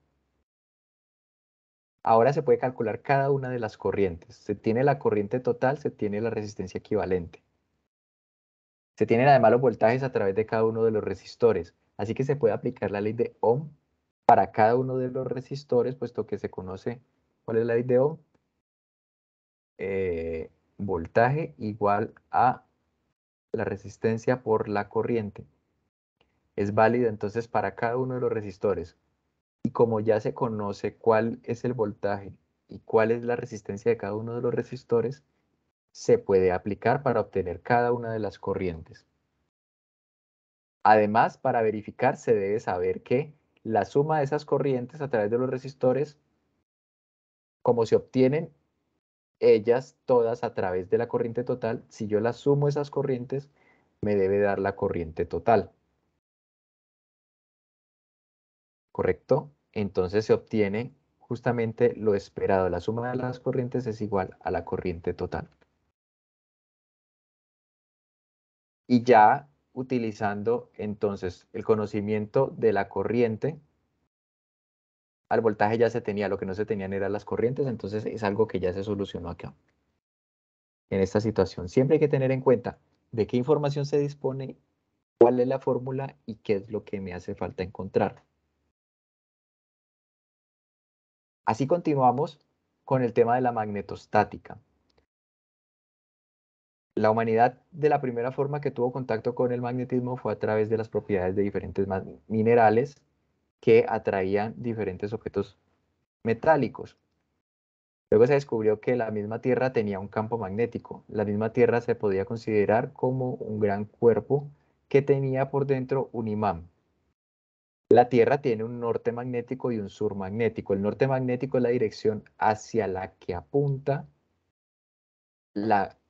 Ahora se puede calcular cada una de las corrientes. Se tiene la corriente total, se tiene la resistencia equivalente. Se tienen además los voltajes a través de cada uno de los resistores. Así que se puede aplicar la ley de Ohm para cada uno de los resistores, puesto que se conoce cuál es la ley de Ohm. Voltaje igual a la resistencia por la corriente. Es válida entonces para cada uno de los resistores. Y como ya se conoce cuál es el voltaje y cuál es la resistencia de cada uno de los resistores, se puede aplicar para obtener cada una de las corrientes. Además, para verificar se debe saber que la suma de esas corrientes a través de los resistores, como se obtienen ellas todas a través de la corriente total, si yo las sumo esas corrientes, me debe dar la corriente total. ¿Correcto? Entonces se obtiene justamente lo esperado. La suma de las corrientes es igual a la corriente total. Y ya utilizando entonces el conocimiento de la corriente, al voltaje ya se tenía, lo que no se tenían eran las corrientes, entonces es algo que ya se solucionó acá. En esta situación siempre hay que tener en cuenta de qué información se dispone, cuál es la fórmula y qué es lo que me hace falta encontrar. Así continuamos con el tema de la magnetostática. La humanidad de la primera forma que tuvo contacto con el magnetismo fue a través de las propiedades de diferentes minerales que atraían diferentes objetos metálicos. Luego se descubrió que la misma Tierra tenía un campo magnético. La misma Tierra se podía considerar como un gran cuerpo que tenía por dentro un imán. La Tierra tiene un norte magnético y un sur magnético. El norte magnético es la dirección hacia la que apunta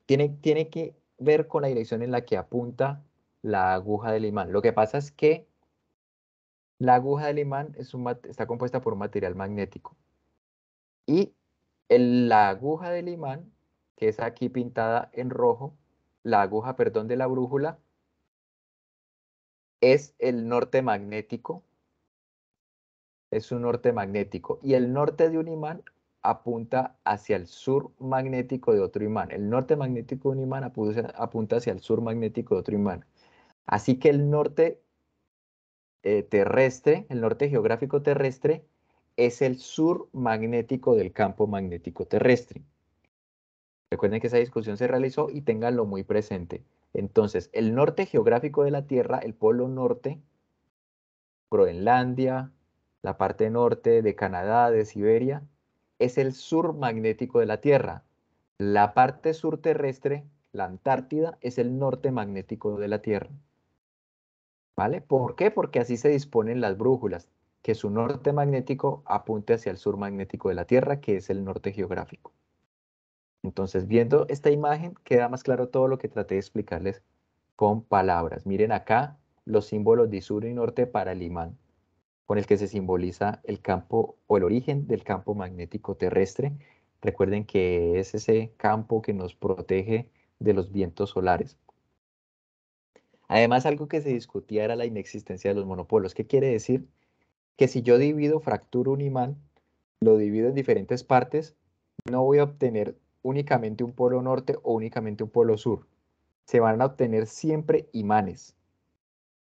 tiene que ver con la dirección en la que apunta la aguja del imán. Lo que pasa es que la aguja del imán está compuesta por un material magnético. Y la aguja del imán, que es aquí pintada en rojo, la aguja, perdón, de la brújula, es el norte magnético. Es un norte magnético. Y el norte de un imán apunta hacia el sur magnético de otro imán. El norte magnético de un imán apunta hacia el sur magnético de otro imán. Así que el norte terrestre, el norte geográfico terrestre, es el sur magnético del campo magnético terrestre. Recuerden que esa discusión se realizó y ténganlo muy presente. Entonces, el norte geográfico de la Tierra, el polo norte, Groenlandia, la parte norte de Canadá, de Siberia, es el sur magnético de la Tierra. La parte sur terrestre, la Antártida, es el norte magnético de la Tierra. ¿Vale? ¿Por qué? Porque así se disponen las brújulas, que su norte magnético apunte hacia el sur magnético de la Tierra, que es el norte geográfico. Entonces, viendo esta imagen, queda más claro todo lo que traté de explicarles con palabras. Miren acá los símbolos de sur y norte para el imán, con el que se simboliza el campo o el origen del campo magnético terrestre. Recuerden que es ese campo que nos protege de los vientos solares. Además, algo que se discutía era la inexistencia de los monopolos. ¿Qué quiere decir? Que si yo fracturo un imán, lo divido en diferentes partes, no voy a obtener únicamente un polo norte o únicamente un polo sur. Se van a obtener siempre imanes.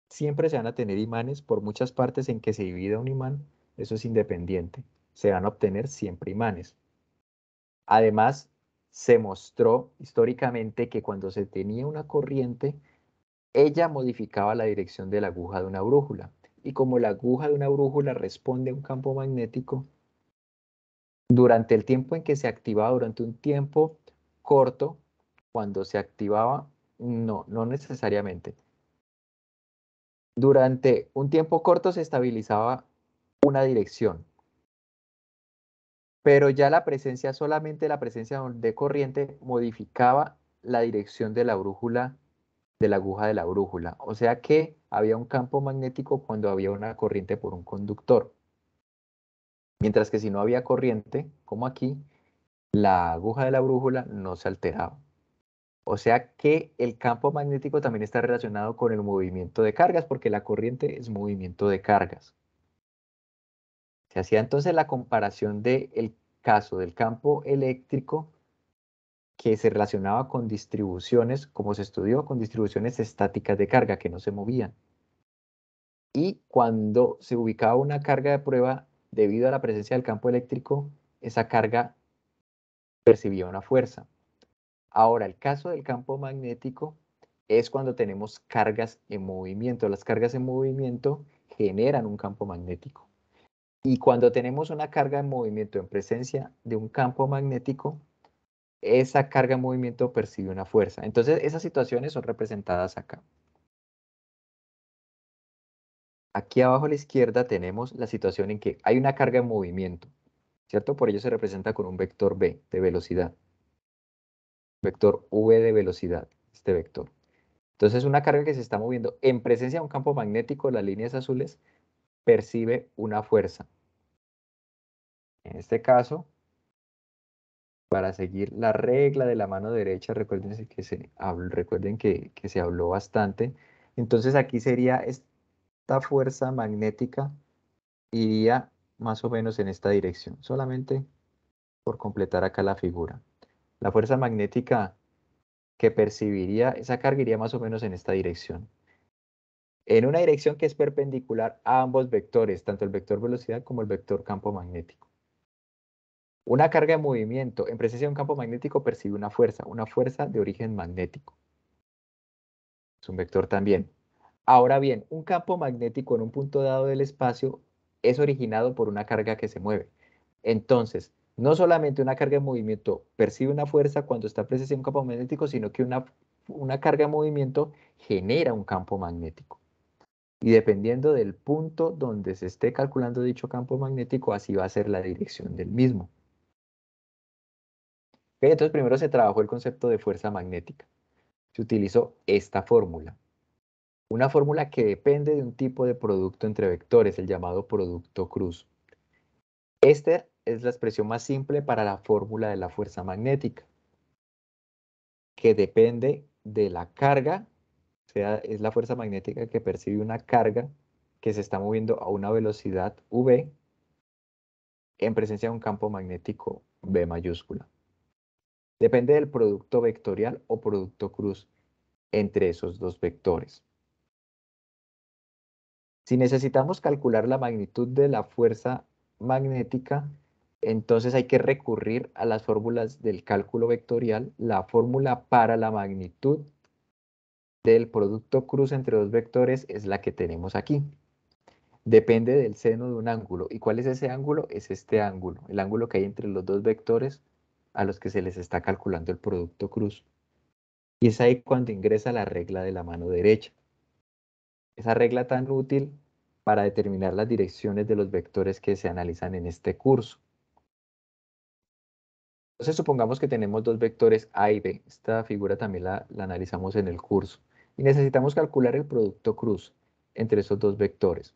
Siempre se van a tener imanes por muchas partes en que se divida un imán. Eso es independiente. Se van a obtener siempre imanes. Además, se mostró históricamente que cuando se tenía una corriente, ella modificaba la dirección de la aguja de una brújula. Y como la aguja de una brújula responde a un campo magnético, durante el tiempo en que se activaba, durante un tiempo corto, cuando se activaba, no necesariamente. Durante un tiempo corto se estabilizaba una dirección, pero ya la presencia, solamente la presencia de corriente modificaba la dirección de la brújula, de la aguja de la brújula. O sea que había un campo magnético cuando había una corriente por un conductor. Mientras que si no había corriente, como aquí, la aguja de la brújula no se alteraba. O sea que el campo magnético también está relacionado con el movimiento de cargas, porque la corriente es movimiento de cargas. Se hacía entonces la comparación del caso del campo eléctrico que se relacionaba con distribuciones, como se estudió, con distribuciones estáticas de carga que no se movían. Y cuando se ubicaba una carga de prueba, debido a la presencia del campo eléctrico, esa carga percibía una fuerza. Ahora, el caso del campo magnético es cuando tenemos cargas en movimiento. Las cargas en movimiento generan un campo magnético. Y cuando tenemos una carga en movimiento en presencia de un campo magnético, esa carga en movimiento percibe una fuerza. Entonces, esas situaciones son representadas acá. Aquí abajo a la izquierda tenemos la situación en que hay una carga en movimiento, ¿cierto? Por ello se representa con un vector v de velocidad. Vector v de velocidad, este vector. Entonces, una carga que se está moviendo en presencia de un campo magnético, las líneas azules, percibe una fuerza. En este caso, para seguir la regla de la mano derecha, recuerden que se habló bastante. Entonces, aquí sería esta fuerza magnética iría más o menos en esta dirección, solamente por completar acá la figura. La fuerza magnética que percibiría esa carga iría más o menos en esta dirección. En una dirección que es perpendicular a ambos vectores, tanto el vector velocidad como el vector campo magnético. Una carga de movimiento en presencia de un campo magnético percibe una fuerza de origen magnético. Es un vector también. Ahora bien, un campo magnético en un punto dado del espacio es originado por una carga que se mueve. Entonces, no solamente una carga de movimiento percibe una fuerza cuando está presente en un campo magnético, sino que una carga de movimiento genera un campo magnético. Y dependiendo del punto donde se esté calculando dicho campo magnético, así va a ser la dirección del mismo. Ok, entonces primero se trabajó el concepto de fuerza magnética. Se utilizó esta fórmula. Una fórmula que depende de un tipo de producto entre vectores, el llamado producto cruz. Esta es la expresión más simple para la fórmula de la fuerza magnética, que depende de la carga, o sea, es la fuerza magnética que percibe una carga que se está moviendo a una velocidad v en presencia de un campo magnético V mayúscula. Depende del producto vectorial o producto cruz entre esos dos vectores. Si necesitamos calcular la magnitud de la fuerza magnética, entonces hay que recurrir a las fórmulas del cálculo vectorial. La fórmula para la magnitud del producto cruz entre dos vectores es la que tenemos aquí. Depende del seno de un ángulo. ¿Y cuál es ese ángulo? Es este ángulo, el ángulo que hay entre los dos vectores a los que se les está calculando el producto cruz. Y es ahí cuando ingresa la regla de la mano derecha. Esa regla tan útil para determinar las direcciones de los vectores que se analizan en este curso. Entonces supongamos que tenemos dos vectores A y B. Esta figura también la analizamos en el curso. Y necesitamos calcular el producto cruz entre esos dos vectores.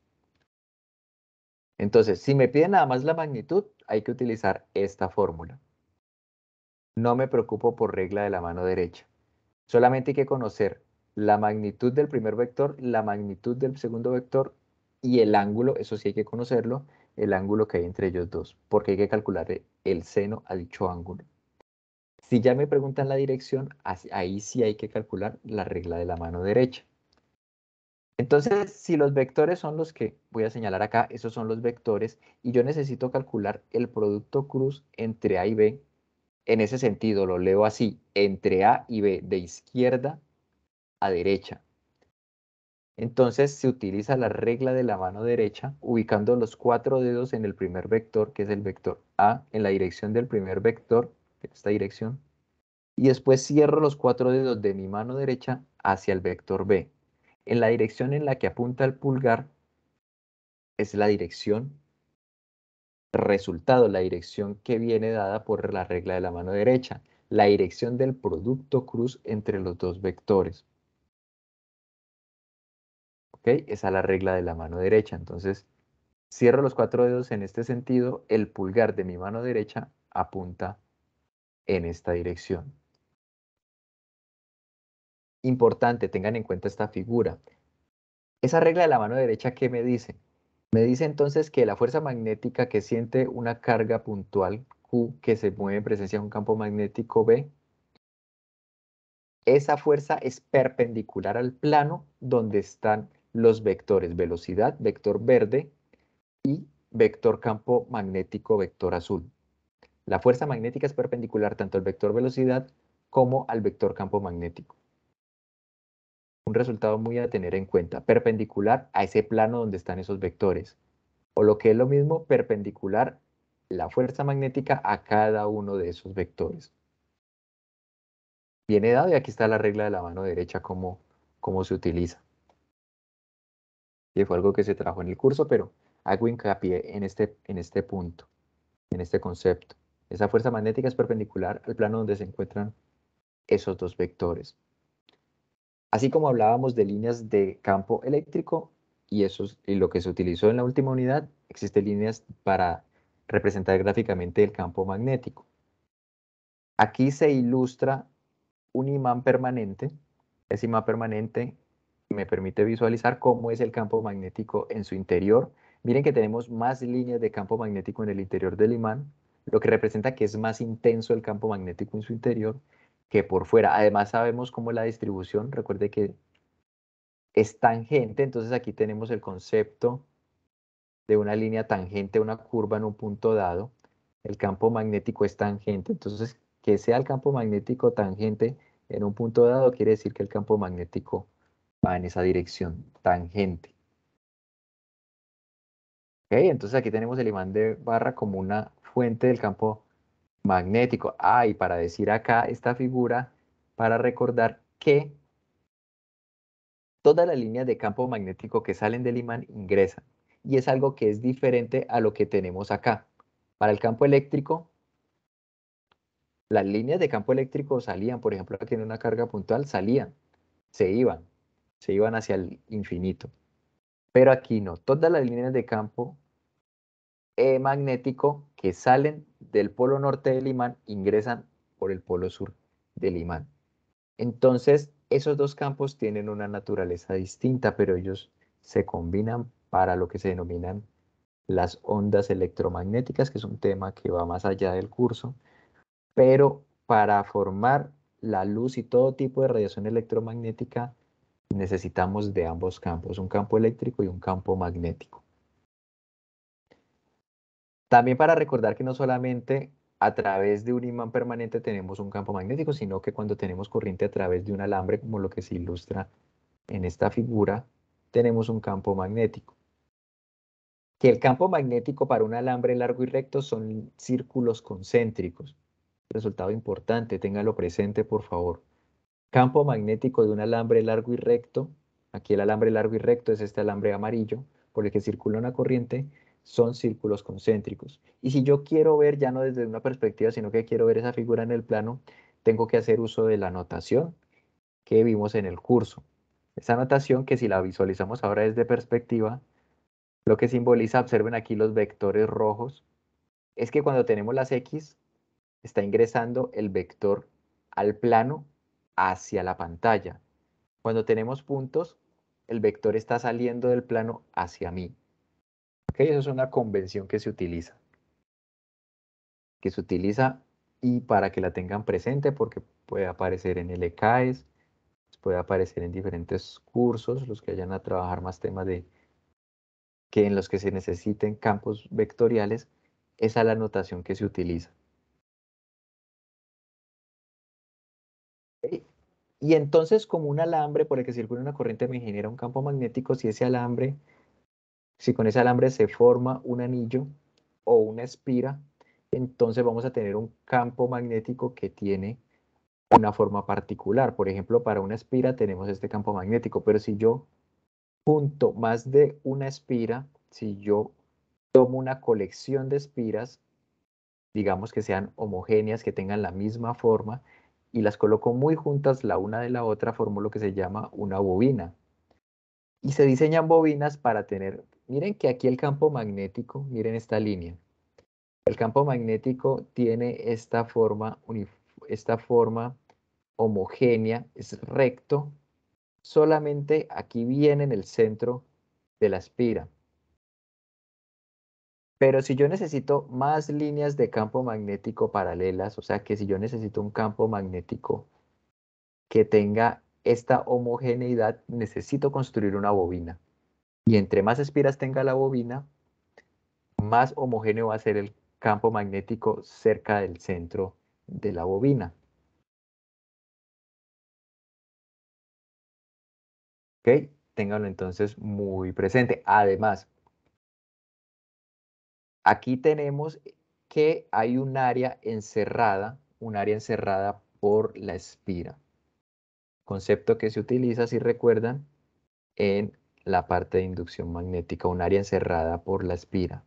Entonces, si me piden nada más la magnitud, hay que utilizar esta fórmula. No me preocupo por regla de la mano derecha. Solamente hay que conocer la magnitud del primer vector, la magnitud del segundo vector y el ángulo, eso sí hay que conocerlo, el ángulo que hay entre ellos dos, porque hay que calcular el seno a dicho ángulo. Si ya me preguntan la dirección, ahí sí hay que calcular la regla de la mano derecha. Entonces, si los vectores son los que voy a señalar acá, esos son los vectores, y yo necesito calcular el producto cruz entre A y B, en ese sentido lo leo así, entre A y B, de izquierda a derecha. Entonces se utiliza la regla de la mano derecha, ubicando los 4 dedos en el primer vector, que es el vector A, en la dirección del primer vector, en esta dirección, y después cierro los 4 dedos de mi mano derecha hacia el vector B. En la dirección en la que apunta el pulgar es la dirección resultado, la dirección que viene dada por la regla de la mano derecha, la dirección del producto cruz entre los dos vectores. ¿Ok? Esa es la regla de la mano derecha. Entonces, cierro los 4 dedos en este sentido, el pulgar de mi mano derecha apunta en esta dirección. Importante, tengan en cuenta esta figura. Esa regla de la mano derecha, ¿qué me dice? Me dice entonces que la fuerza magnética que siente una carga puntual, Q, que se mueve en presencia de un campo magnético B, esa fuerza es perpendicular al plano donde están los vectores velocidad, vector verde, y vector campo magnético, vector azul. La fuerza magnética es perpendicular tanto al vector velocidad como al vector campo magnético. Un resultado muy a tener en cuenta, perpendicular a ese plano donde están esos vectores. O lo que es lo mismo, perpendicular la fuerza magnética a cada uno de esos vectores. Viene dado y aquí está la regla de la mano derecha, cómo se utiliza. Y fue algo que se trabajó en el curso, pero hago hincapié en este punto, en este concepto. Esa fuerza magnética es perpendicular al plano donde se encuentran esos dos vectores. Así como hablábamos de líneas de campo eléctrico y lo que se utilizó en la última unidad, existen líneas para representar gráficamente el campo magnético. Aquí se ilustra un imán permanente. Ese imán permanente me permite visualizar cómo es el campo magnético en su interior. Miren que tenemos más líneas de campo magnético en el interior del imán, lo que representa que es más intenso el campo magnético en su interior que por fuera. Además sabemos cómo es la distribución. Recuerde que es tangente, entonces aquí tenemos el concepto de una línea tangente a una curva en un punto dado. El campo magnético es tangente, entonces que sea el campo magnético tangente en un punto dado quiere decir que el campo magnético va en esa dirección, tangente. ¿Ok? Entonces aquí tenemos el imán de barra como una fuente del campo magnético. Y para decir acá esta figura, para recordar que todas las líneas de campo magnético que salen del imán ingresan. Y es algo que es diferente a lo que tenemos acá. Para el campo eléctrico, las líneas de campo eléctrico salían, por ejemplo, aquí en una carga puntual, salían, se iban hacia el infinito. Pero aquí no, todas las líneas de campo magnético que salen del polo norte del imán ingresan por el polo sur del imán. Entonces, esos dos campos tienen una naturaleza distinta, pero ellos se combinan para lo que se denominan las ondas electromagnéticas, que es un tema que va más allá del curso, pero para formar la luz y todo tipo de radiación electromagnética necesitamos de ambos campos, un campo eléctrico y un campo magnético. También para recordar que no solamente a través de un imán permanente tenemos un campo magnético, sino que cuando tenemos corriente a través de un alambre, como lo que se ilustra en esta figura, tenemos un campo magnético. Que el campo magnético para un alambre largo y recto son círculos concéntricos. Resultado importante, téngalo presente por favor. Campo magnético de un alambre largo y recto, aquí el alambre largo y recto es este alambre amarillo por el que circula una corriente, son círculos concéntricos. Y si yo quiero ver ya no desde una perspectiva, sino que quiero ver esa figura en el plano, tengo que hacer uso de la notación que vimos en el curso. Esa notación que si la visualizamos ahora desde perspectiva, lo que simboliza, observen aquí los vectores rojos, es que cuando tenemos las X, está ingresando el vector al plano hacia la pantalla. Cuando tenemos puntos, el vector está saliendo del plano hacia mí. ¿Ok? Eso es una convención que se utiliza. Y para que la tengan presente porque puede aparecer en el ECAES, puede aparecer en diferentes cursos, los que vayan a trabajar más temas en los que se necesiten campos vectoriales, esa es la notación que se utiliza. ¿Ok? Y entonces, como un alambre por el que circula una corriente me genera un campo magnético, si con ese alambre se forma un anillo o una espira, entonces vamos a tener un campo magnético que tiene una forma particular. Por ejemplo, para una espira tenemos este campo magnético, pero si yo junto más de una espira, si yo tomo una colección de espiras, digamos que sean homogéneas, que tengan la misma forma, y las coloco muy juntas la una de la otra, formo lo que se llama una bobina. Y se diseñan bobinas para tener, miren que aquí el campo magnético, miren esta línea. El campo magnético tiene esta forma homogénea, es recto, solamente aquí viene en el centro de la espira. Pero si yo necesito más líneas de campo magnético paralelas, o sea que si yo necesito un campo magnético que tenga esta homogeneidad, necesito construir una bobina. Y entre más espiras tenga la bobina, más homogéneo va a ser el campo magnético cerca del centro de la bobina. ¿Ok? Ténganlo entonces muy presente. Además, aquí tenemos que hay un área encerrada por la espira. Concepto que se utiliza, si recuerdan, en la parte de inducción magnética, un área encerrada por la espira.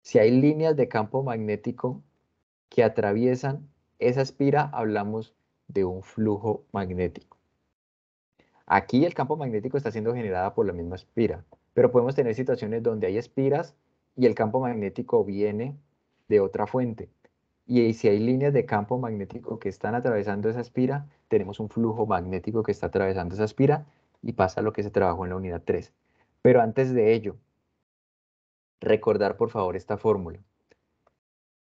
Si hay líneas de campo magnético que atraviesan esa espira, hablamos de un flujo magnético. Aquí el campo magnético está siendo generado por la misma espira, pero podemos tener situaciones donde hay espiras y el campo magnético viene de otra fuente. Y si hay líneas de campo magnético que están atravesando esa espira, tenemos un flujo magnético que está atravesando esa espira y pasa lo que se trabajó en la unidad 3. Pero antes de ello, recordar por favor esta fórmula.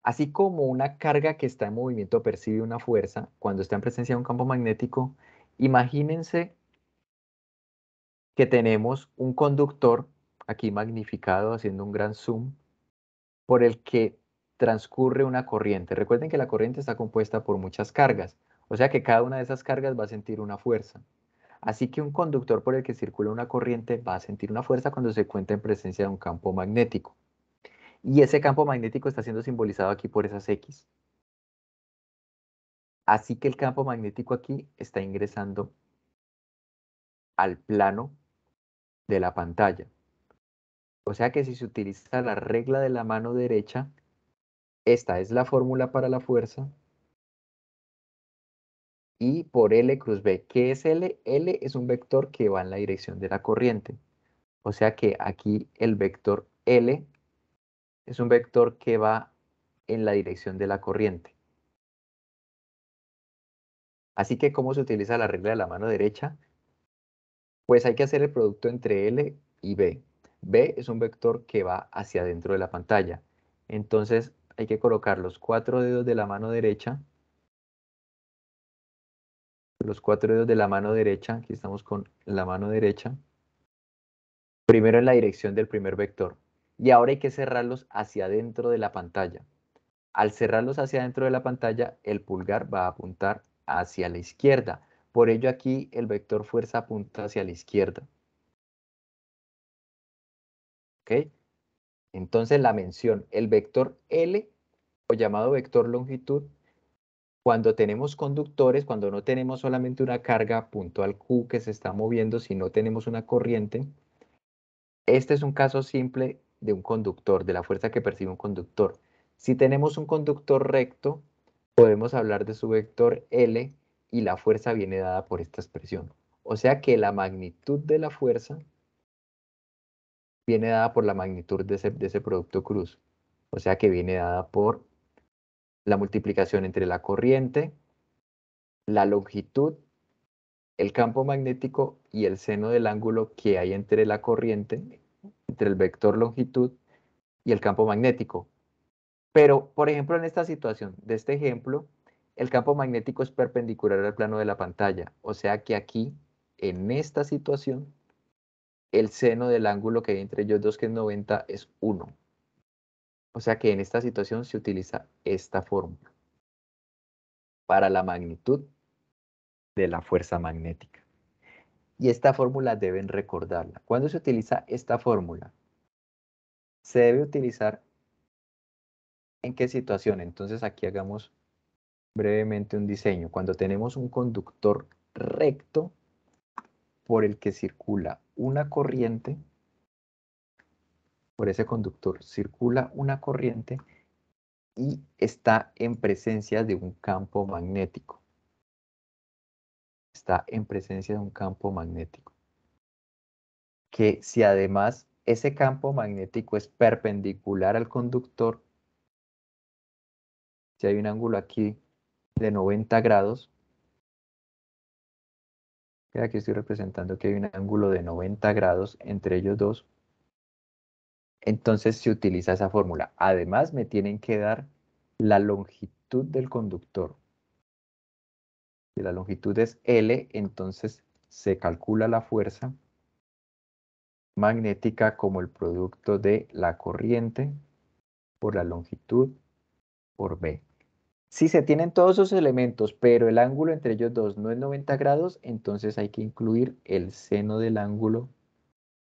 Así como una carga que está en movimiento percibe una fuerza, cuando está en presencia de un campo magnético, imagínense que tenemos un conductor, aquí magnificado haciendo un gran zoom, por el que transcurre una corriente. Recuerden que la corriente está compuesta por muchas cargas, o sea que cada una de esas cargas va a sentir una fuerza. Así que un conductor por el que circula una corriente va a sentir una fuerza cuando se encuentra en presencia de un campo magnético. Y ese campo magnético está siendo simbolizado aquí por esas X. Así que el campo magnético aquí está ingresando al plano de la pantalla. O sea que si se utiliza la regla de la mano derecha, esta es la fórmula para la fuerza y por L cruz B. ¿Qué es L? L es un vector que va en la dirección de la corriente. O sea que aquí el vector L es un vector que va en la dirección de la corriente. Así que, ¿cómo se utiliza la regla de la mano derecha? Pues hay que hacer el producto entre L y B. B es un vector que va hacia adentro de la pantalla. Entonces hay que colocar los 4 dedos de la mano derecha. Los 4 dedos de la mano derecha, aquí estamos con la mano derecha. Primero en la dirección del primer vector. Y ahora hay que cerrarlos hacia adentro de la pantalla. Al cerrarlos hacia adentro de la pantalla, el pulgar va a apuntar hacia la izquierda. Por ello aquí el vector fuerza apunta hacia la izquierda. ¿Ok? Entonces la mención, el vector L, o llamado vector longitud, cuando tenemos conductores, cuando no tenemos solamente una carga puntual Q que se está moviendo, sino tenemos una corriente, este es un caso simple de un conductor, de la fuerza que percibe un conductor. Si tenemos un conductor recto, podemos hablar de su vector L y la fuerza viene dada por esta expresión. O sea que la magnitud de la fuerza viene dada por la magnitud de ese producto cruz. O sea que viene dada por la multiplicación entre la corriente, la longitud, el campo magnético y el seno del ángulo que hay entre la corriente, entre el vector longitud y el campo magnético. Pero, por ejemplo, en esta situación, de este ejemplo, el campo magnético es perpendicular al plano de la pantalla. O sea que aquí, en esta situación, el seno del ángulo que hay entre ellos dos, que es 90, es 1. O sea que en esta situación se utiliza esta fórmula para la magnitud de la fuerza magnética. Y esta fórmula deben recordarla. ¿Cuándo se utiliza esta fórmula? Se debe utilizar ¿en qué situación? Entonces aquí hagamos brevemente un diseño. Cuando tenemos un conductor recto por el que circula una corriente, por ese conductor circula una corriente y está en presencia de un campo magnético. Está en presencia de un campo magnético. Que si además ese campo magnético es perpendicular al conductor, si hay un ángulo aquí de 90 grados, aquí estoy representando que hay un ángulo de 90 grados entre ellos dos, entonces se utiliza esa fórmula. Además me tienen que dar la longitud del conductor. Si la longitud es L, entonces se calcula la fuerza magnética como el producto de la corriente por la longitud por B. Si se tienen todos esos elementos, pero el ángulo entre ellos dos no es 90 grados, entonces hay que incluir el seno del ángulo.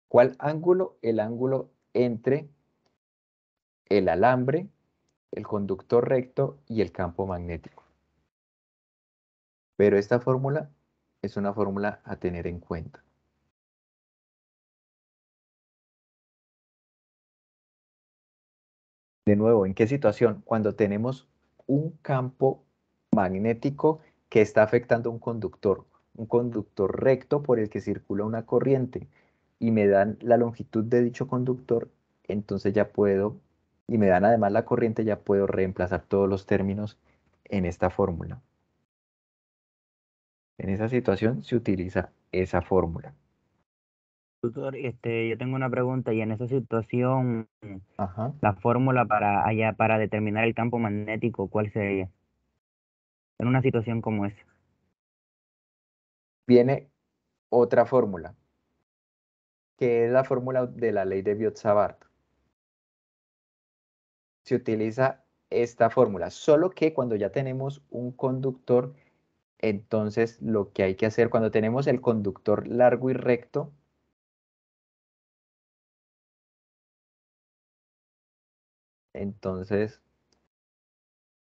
¿Cuál ángulo? El ángulo entre el alambre, el conductor recto y el campo magnético. Pero esta fórmula es una fórmula a tener en cuenta. De nuevo, ¿en qué situación? Cuando tenemos un campo magnético que está afectando un conductor recto por el que circula una corriente, y me dan la longitud de dicho conductor, entonces ya puedo, y me dan además la corriente, ya puedo reemplazar todos los términos en esta fórmula. En esa situación se utiliza esa fórmula. Tutor, yo tengo una pregunta y en esa situación, Ajá. la fórmula para determinar el campo magnético, ¿cuál sería? En una situación como esa. Viene otra fórmula, que es la fórmula de la ley de Biot-Savart. Se utiliza esta fórmula, solo que cuando ya tenemos un conductor, entonces lo que hay que hacer cuando tenemos el conductor largo y recto, entonces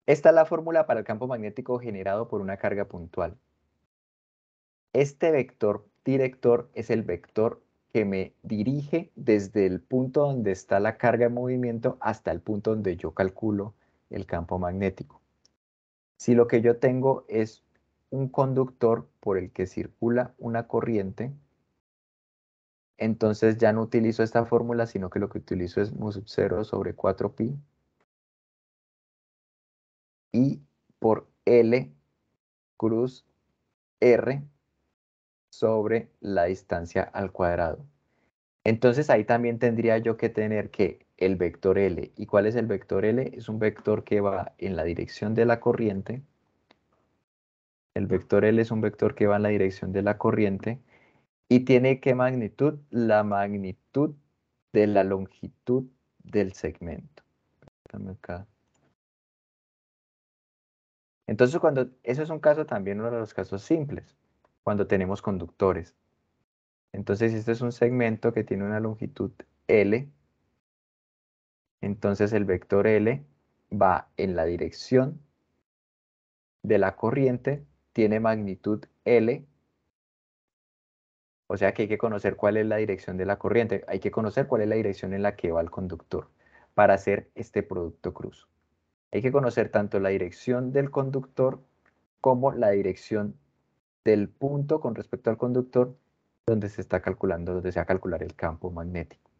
esta es la fórmula para el campo magnético generado por una carga puntual. Este vector director es el vector que me dirige desde el punto donde está la carga en movimiento hasta el punto donde yo calculo el campo magnético. Si lo que yo tengo es un conductor por el que circula una corriente, entonces ya no utilizo esta fórmula, sino que lo que utilizo es mu sub 0 sobre 4pi y por L cruz R sobre la distancia al cuadrado. Entonces ahí también tendría yo que tener que el vector L. ¿Y cuál es el vector L? Es un vector que va en la dirección de la corriente. El vector L es un vector que va en la dirección de la corriente. ¿Y tiene qué magnitud? La magnitud de la longitud del segmento. Acá. Entonces, eso es un caso también, uno de los casos simples, cuando tenemos conductores. Entonces, si este es un segmento que tiene una longitud L, entonces el vector L va en la dirección de la corriente, tiene magnitud L, o sea que hay que conocer cuál es la dirección de la corriente, hay que conocer cuál es la dirección en la que va el conductor para hacer este producto cruz. Hay que conocer tanto la dirección del conductor como la dirección del punto con respecto al conductor donde se está calculando, donde se va a calcular el campo magnético.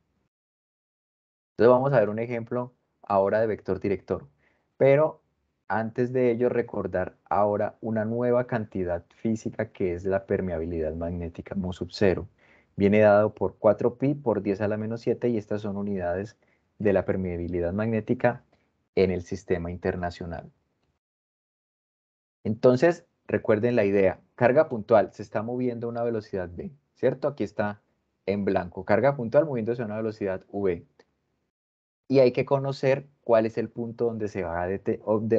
Entonces vamos a ver un ejemplo ahora de vector director, pero Antes de ello, recordar ahora una nueva cantidad física que es la permeabilidad magnética mu sub 0. Viene dado por 4pi por 10 a la menos 7 y estas son unidades de la permeabilidad magnética en el sistema internacional. Entonces, recuerden la idea, carga puntual se está moviendo a una velocidad v, ¿cierto? Aquí está en blanco, carga puntual moviéndose a una velocidad v. Y hay que conocer cuál es el punto donde se va a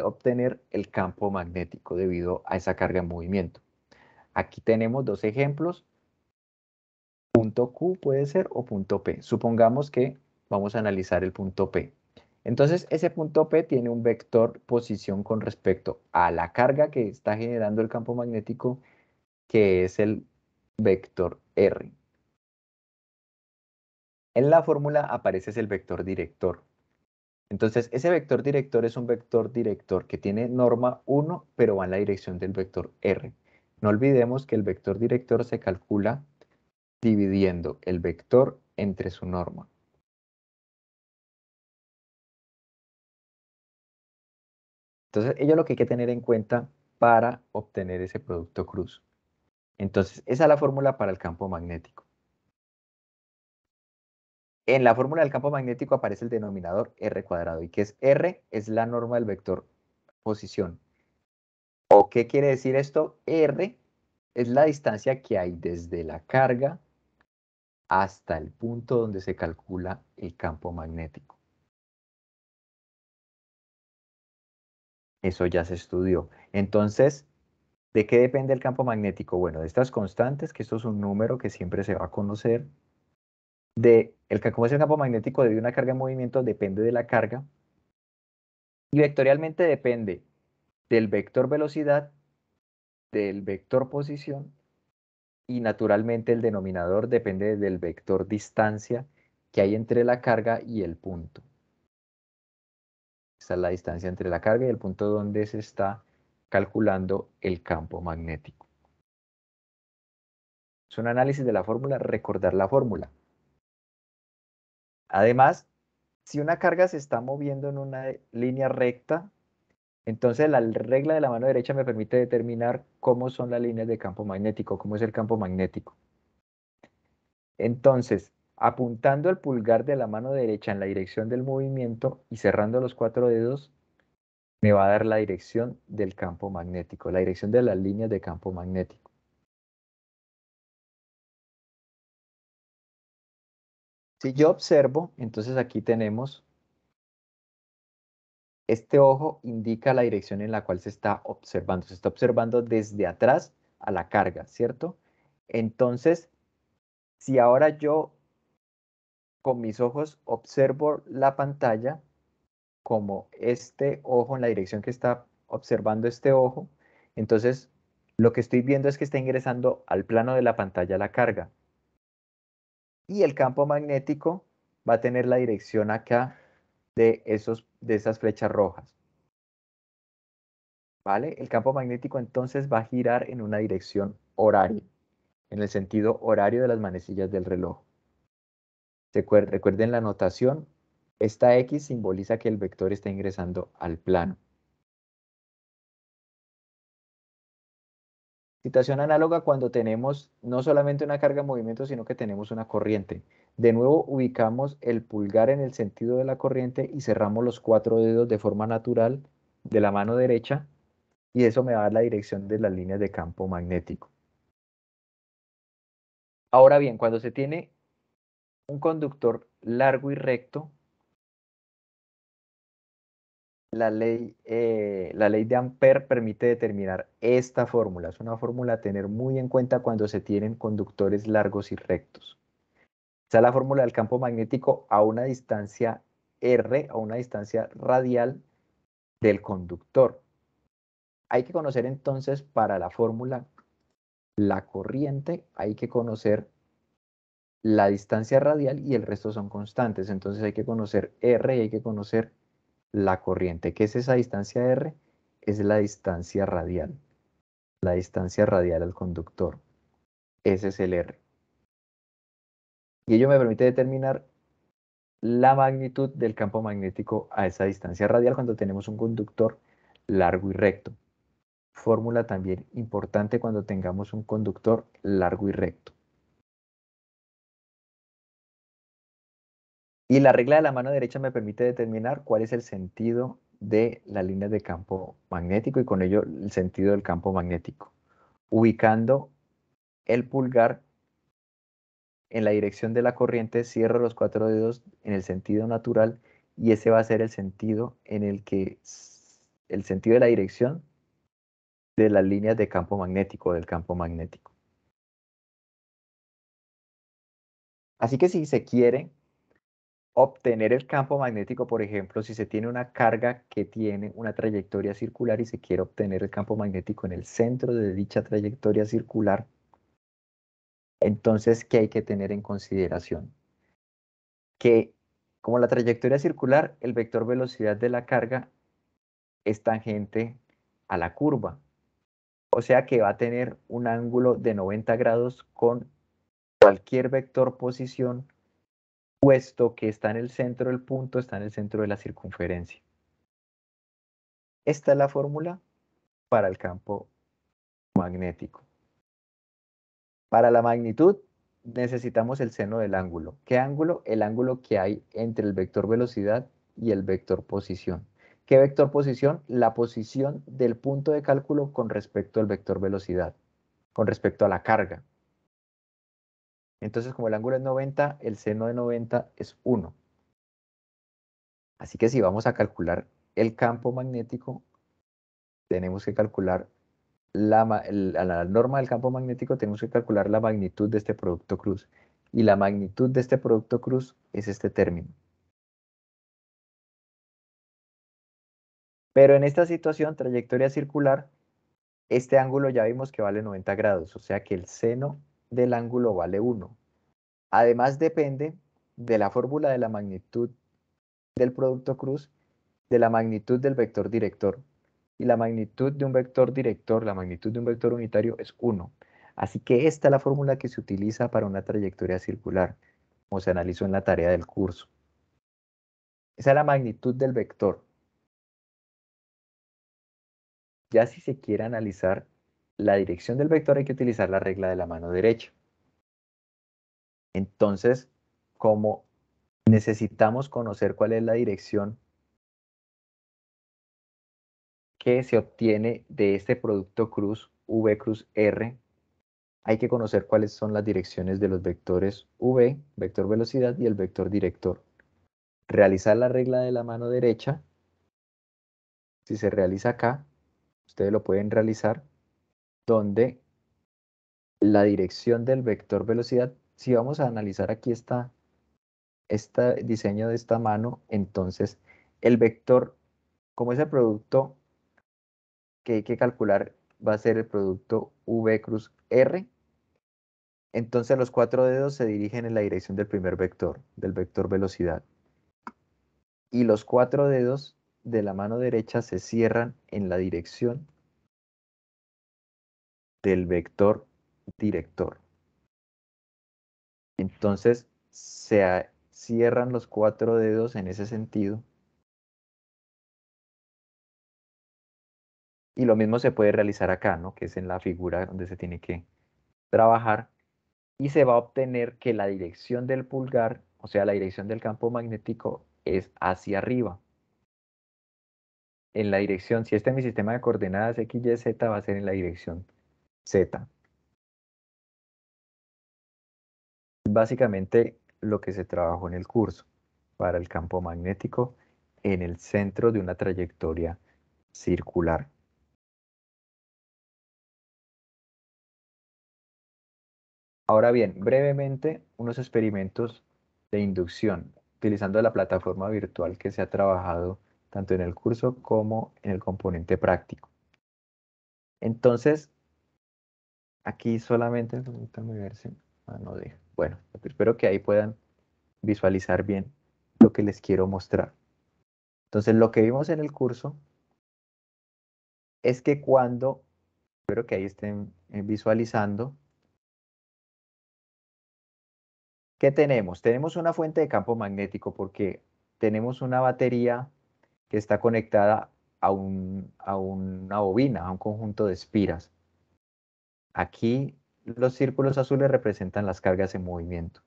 obtener el campo magnético debido a esa carga en movimiento. Aquí tenemos dos ejemplos, punto Q puede ser o punto P. Supongamos que vamos a analizar el punto P. Entonces, ese punto P tiene un vector posición con respecto a la carga que está generando el campo magnético, que es el vector R. En la fórmula aparece el vector director. Entonces, ese vector director es un vector director que tiene norma 1, pero va en la dirección del vector R. No olvidemos que el vector director se calcula dividiendo el vector entre su norma. Entonces, ello es lo que hay que tener en cuenta para obtener ese producto cruz. Entonces, esa es la fórmula para el campo magnético. En la fórmula del campo magnético aparece el denominador R cuadrado. ¿Y qué es R? Es la norma del vector posición. ¿O qué quiere decir esto? R es la distancia que hay desde la carga hasta el punto donde se calcula el campo magnético. Eso ya se estudió. Entonces, ¿de qué depende el campo magnético? Bueno, de estas constantes, que esto es un número que siempre se va a conocer. Como es el campo magnético de una carga en movimiento, depende de la carga. Y vectorialmente depende del vector velocidad, del vector posición, y naturalmente el denominador depende del vector distancia que hay entre la carga y el punto. Esta es la distancia entre la carga y el punto donde se está calculando el campo magnético. Es un análisis de la fórmula, recordar la fórmula. Además, si una carga se está moviendo en una línea recta, entonces la regla de la mano derecha me permite determinar cómo son las líneas de campo magnético, cómo es el campo magnético. Entonces, apuntando el pulgar de la mano derecha en la dirección del movimiento y cerrando los 4 dedos, me va a dar la dirección del campo magnético, la dirección de las líneas de campo magnético. Si yo observo, entonces aquí tenemos, este ojo indica la dirección en la cual se está observando. Se está observando desde atrás a la carga, ¿cierto? Entonces, si ahora yo con mis ojos observo la pantalla, como este ojo en la dirección que está observando este ojo, entonces lo que estoy viendo es que está ingresando al plano de la pantalla la carga. Y el campo magnético va a tener la dirección acá de esas flechas rojas. ¿Vale? El campo magnético entonces va a girar en una dirección horaria, en el sentido horario de las manecillas del reloj. Recuerden la notación, esta X simboliza que el vector está ingresando al plano. Situación análoga cuando tenemos no solamente una carga en movimiento, sino que tenemos una corriente. De nuevo ubicamos el pulgar en el sentido de la corriente y cerramos los 4 dedos de forma natural de la mano derecha y eso me va a dar la dirección de las líneas de campo magnético. Ahora bien, cuando se tiene un conductor largo y recto, la ley de Ampère permite determinar esta fórmula. Es una fórmula a tener muy en cuenta cuando se tienen conductores largos y rectos. Esta es la fórmula del campo magnético a una distancia R, a una distancia radial del conductor. Hay que conocer entonces para la fórmula la corriente, hay que conocer la distancia radial y el resto son constantes. Entonces hay que conocer R y hay que conocer la corriente. ¿Qué es esa distancia R? Es la distancia radial al conductor. Ese es el R. Y ello me permite determinar la magnitud del campo magnético a esa distancia radial cuando tenemos un conductor largo y recto. Fórmula también importante cuando tengamos un conductor largo y recto. Y la regla de la mano derecha me permite determinar cuál es el sentido de las líneas de campo magnético y con ello el sentido del campo magnético. Ubicando el pulgar en la dirección de la corriente, cierro los 4 dedos en el sentido natural y ese va a ser el sentido en el que el sentido de la dirección de las líneas de campo magnético, del campo magnético. Así que si se quiere obtener el campo magnético, por ejemplo, si se tiene una carga que tiene una trayectoria circular y se quiere obtener el campo magnético en el centro de dicha trayectoria circular, entonces, ¿qué hay que tener en consideración? Que como la trayectoria circular, el vector velocidad de la carga es tangente a la curva. O sea que va a tener un ángulo de 90 grados con cualquier vector posición, puesto que está en el centro del punto, está en el centro de la circunferencia. Esta es la fórmula para el campo magnético. Para la magnitud necesitamos el seno del ángulo. ¿Qué ángulo? El ángulo que hay entre el vector velocidad y el vector posición. ¿Qué vector posición? La posición del punto de cálculo con respecto al vector velocidad, con respecto a la carga. Entonces, como el ángulo es 90, el seno de 90 es 1. Así que si vamos a calcular el campo magnético, tenemos que calcular a la norma del campo magnético, tenemos que calcular la magnitud de este producto cruz. Y la magnitud de este producto cruz es este término. Pero en esta situación, trayectoria circular, este ángulo ya vimos que vale 90 grados, o sea que el seno del ángulo vale 1. Además depende de la fórmula de la magnitud del producto cruz, de la magnitud del vector director. Y la magnitud de un vector director, la magnitud de un vector unitario es 1. Así que esta es la fórmula que se utiliza para una trayectoria circular, como se analizó en la tarea del curso. Esa es la magnitud del vector. Ya si se quiere analizar la dirección del vector, hay que utilizar la regla de la mano derecha. Entonces, como necesitamos conocer cuál es la dirección que se obtiene de este producto cruz, V cruz R, hay que conocer cuáles son las direcciones de los vectores V, vector velocidad, y el vector director. Realizar la regla de la mano derecha, si se realiza acá, ustedes lo pueden realizar, donde la dirección del vector velocidad, si vamos a analizar aquí este diseño de esta mano, entonces el vector, como es el producto que hay que calcular, va a ser el producto V cruz R, entonces los 4 dedos se dirigen en la dirección del primer vector, del vector velocidad. Y los 4 dedos de la mano derecha se cierran en la dirección del vector director. Entonces se cierran los 4 dedos en ese sentido. Y lo mismo se puede realizar acá, ¿no? Que es en la figura donde se tiene que trabajar. Y se va a obtener que la dirección del pulgar, o sea, la dirección del campo magnético, es hacia arriba. En la dirección, si este es mi sistema de coordenadas X, Y, Z, va a ser en la dirección Z. Básicamente lo que se trabajó en el curso para el campo magnético en el centro de una trayectoria circular. Ahora bien, brevemente, unos experimentos de inducción utilizando la plataforma virtual que se ha trabajado tanto en el curso como en el componente práctico. Entonces, aquí solamente, permítanme ver si, no deja. Bueno, espero que ahí puedan visualizar bien lo que les quiero mostrar. Entonces, lo que vimos en el curso es que cuando, espero que ahí estén visualizando, ¿qué tenemos? Tenemos una fuente de campo magnético porque tenemos una batería que está conectada a una bobina, a un conjunto de espiras. Aquí los círculos azules representan las cargas en movimiento.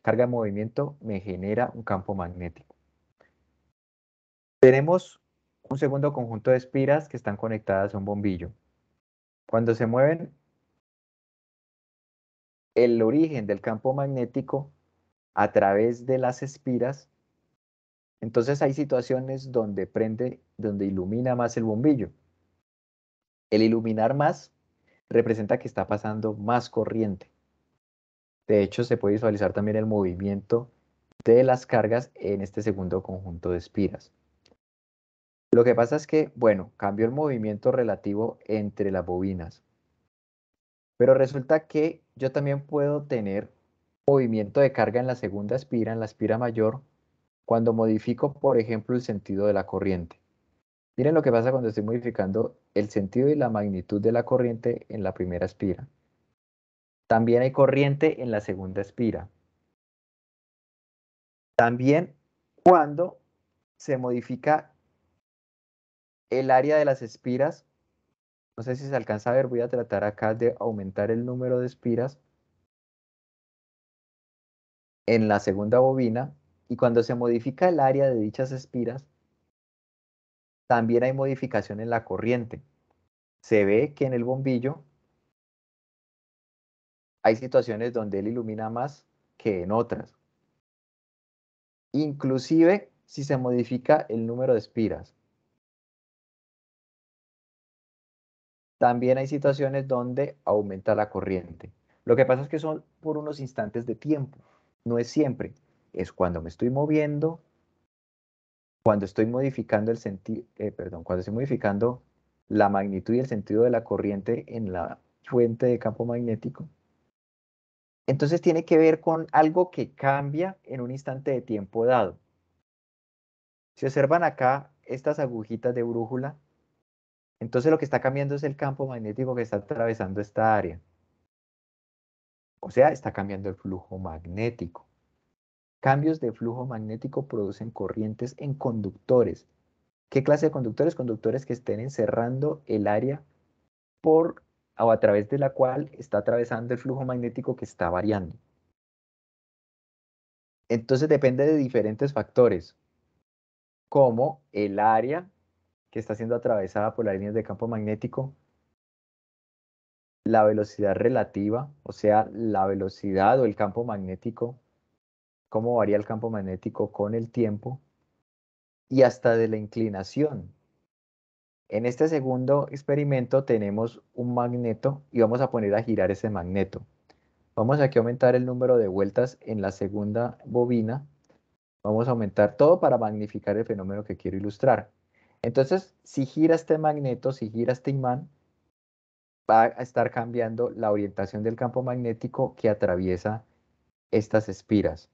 Carga en movimiento me genera un campo magnético. Tenemos un segundo conjunto de espiras que están conectadas a un bombillo. Cuando se mueven, el origen del campo magnético a través de las espiras, entonces hay situaciones donde donde ilumina más el bombillo. El iluminar más representa que está pasando más corriente. De hecho, se puede visualizar también el movimiento de las cargas en este segundo conjunto de espiras. Lo que pasa es que, bueno, cambió el movimiento relativo entre las bobinas. Pero resulta que yo también puedo tener movimiento de carga en la segunda espira, en la espira mayor, cuando modifico, por ejemplo, el sentido de la corriente. Miren lo que pasa cuando estoy modificando el sentido y la magnitud de la corriente en la primera espira. También hay corriente en la segunda espira. También cuando se modifica el área de las espiras, no sé si se alcanza a ver, voy a tratar acá de aumentar el número de espiras en la segunda bobina, y cuando se modifica el área de dichas espiras, también hay modificación en la corriente. Se ve que en el bombillo hay situaciones donde él ilumina más que en otras. Inclusive si se modifica el número de espiras. También hay situaciones donde aumenta la corriente. Lo que pasa es que son por unos instantes de tiempo. No es siempre. Es cuando me estoy moviendo, cuando estoy modificando el sentido, cuando estoy modificando la magnitud y el sentido de la corriente en la fuente de campo magnético. Entonces tiene que ver con algo que cambia en un instante de tiempo dado. Si observan acá estas agujitas de brújula, entonces lo que está cambiando es el campo magnético que está atravesando esta área. O sea, está cambiando el flujo magnético. Cambios de flujo magnético producen corrientes en conductores. ¿Qué clase de conductores? Conductores que estén encerrando el área por o a través de la cual está atravesando el flujo magnético que está variando. Entonces depende de diferentes factores, como el área que está siendo atravesada por las líneas de campo magnético, la velocidad relativa, o sea, la velocidad o el campo magnético, cómo varía el campo magnético con el tiempo, y hasta de la inclinación. En este segundo experimento tenemos un magneto y vamos a poner a girar ese magneto. Vamos aquí a aumentar el número de vueltas en la segunda bobina. Vamos a aumentar todo para magnificar el fenómeno que quiero ilustrar. Entonces, si gira este magneto, si gira este imán, va a estar cambiando la orientación del campo magnético que atraviesa estas espiras.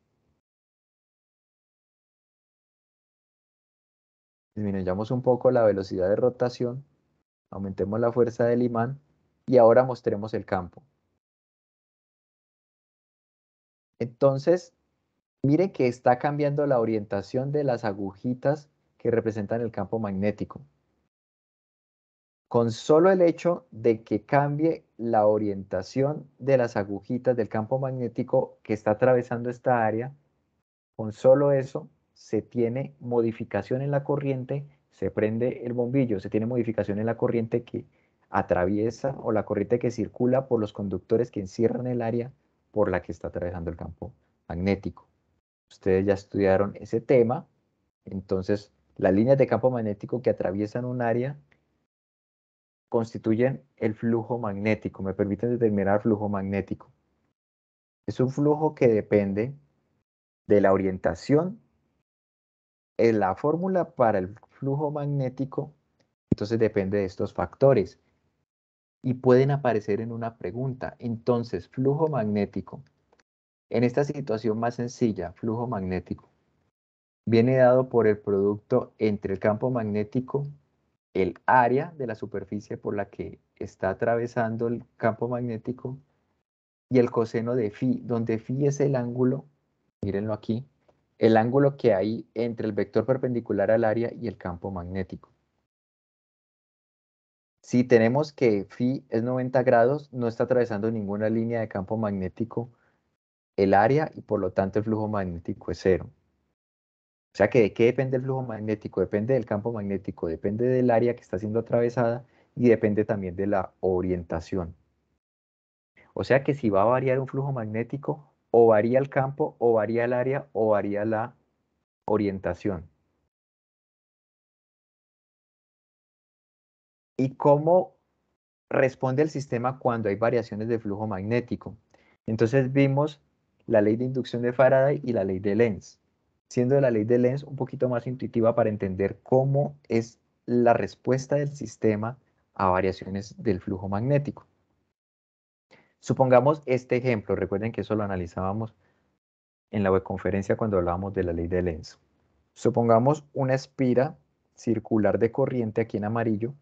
Disminuyamos un poco la velocidad de rotación, aumentemos la fuerza del imán y ahora mostremos el campo. Entonces, mire que está cambiando la orientación de las agujitas que representan el campo magnético. Con solo el hecho de que cambie la orientación de las agujitas del campo magnético que está atravesando esta área, con solo eso se tiene modificación en la corriente, se prende el bombillo, se tiene modificación en la corriente que atraviesa o la corriente que circula por los conductores que encierran el área por la que está atravesando el campo magnético. Ustedes ya estudiaron ese tema, entonces las líneas de campo magnético que atraviesan un área constituyen el flujo magnético, me permiten determinar el flujo magnético. Es un flujo que depende de la orientación en la fórmula para el flujo magnético, entonces depende de estos factores. Y pueden aparecer en una pregunta. Entonces, flujo magnético. En esta situación más sencilla, flujo magnético viene dado por el producto entre el campo magnético, el área de la superficie por la que está atravesando el campo magnético y el coseno de phi, donde phi es el ángulo, mírenlo aquí, el ángulo que hay entre el vector perpendicular al área y el campo magnético. Si tenemos que phi es 90 grados, no está atravesando ninguna línea de campo magnético el área y por lo tanto el flujo magnético es cero. O sea que ¿de qué depende el flujo magnético? Depende del campo magnético, depende del área que está siendo atravesada y depende también de la orientación. O sea que si va a variar un flujo magnético, o varía el campo, o varía el área, o varía la orientación. ¿Y cómo responde el sistema cuando hay variaciones de flujo magnético? Entonces vimos la ley de inducción de Faraday y la ley de Lenz, siendo la ley de Lenz un poquito más intuitiva para entender cómo es la respuesta del sistema a variaciones del flujo magnético. Supongamos este ejemplo, recuerden que eso lo analizábamos en la webconferencia cuando hablábamos de la ley de Lenz. Supongamos una espira circular de corriente aquí en amarillo,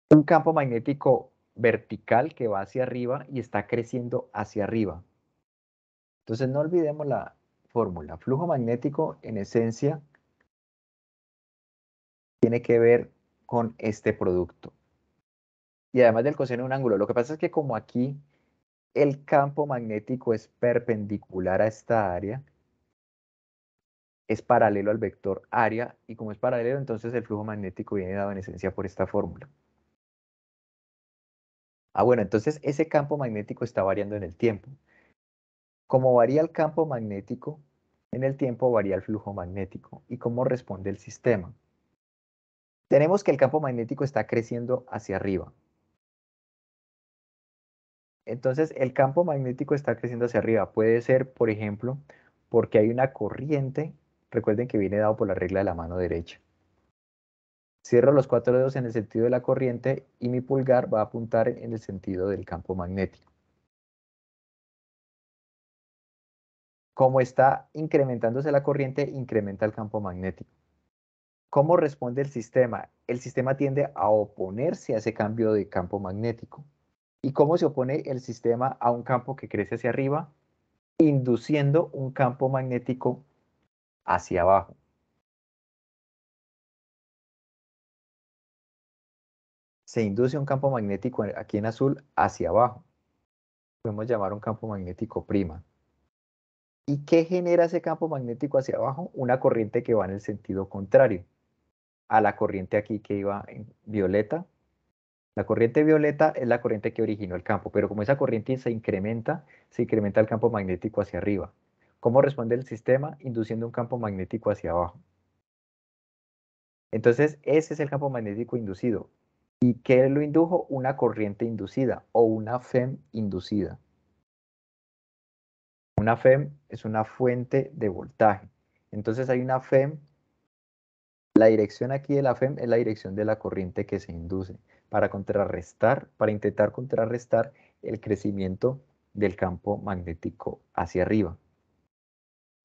un campo magnético vertical que va hacia arriba y está creciendo hacia arriba. Entonces no olvidemos la fórmula. Flujo magnético en esencia tiene que ver con este producto. Y además del coseno de un ángulo. Lo que pasa es que como aquí el campo magnético es perpendicular a esta área, es paralelo al vector área, y como es paralelo, entonces el flujo magnético viene dado en esencia por esta fórmula. Bueno, entonces ese campo magnético está variando en el tiempo. Como varía el campo magnético, en el tiempo varía el flujo magnético. ¿Y cómo responde el sistema? Tenemos que el campo magnético está creciendo hacia arriba. Entonces, el campo magnético está creciendo hacia arriba. Puede ser, por ejemplo, porque hay una corriente. Recuerden que viene dado por la regla de la mano derecha. Cierro los 4 dedos en el sentido de la corriente y mi pulgar va a apuntar en el sentido del campo magnético. Como está incrementándose la corriente, incrementa el campo magnético. ¿Cómo responde el sistema? El sistema tiende a oponerse a ese cambio de campo magnético. ¿Y cómo se opone el sistema a un campo que crece hacia arriba? Induciendo un campo magnético hacia abajo. Se induce un campo magnético aquí en azul hacia abajo. Podemos llamar un campo magnético prima. ¿Y qué genera ese campo magnético hacia abajo? Una corriente que va en el sentido contrario a la corriente aquí que iba en violeta. La corriente violeta es la corriente que originó el campo, pero como esa corriente se incrementa el campo magnético hacia arriba. ¿Cómo responde el sistema? Induciendo un campo magnético hacia abajo. Entonces, ese es el campo magnético inducido. ¿Y qué lo indujo? Una corriente inducida o una FEM inducida. Una FEM es una fuente de voltaje. Entonces hay una FEM, la dirección aquí de la FEM es la dirección de la corriente que se induce para contrarrestar, para intentar contrarrestar el crecimiento del campo magnético hacia arriba.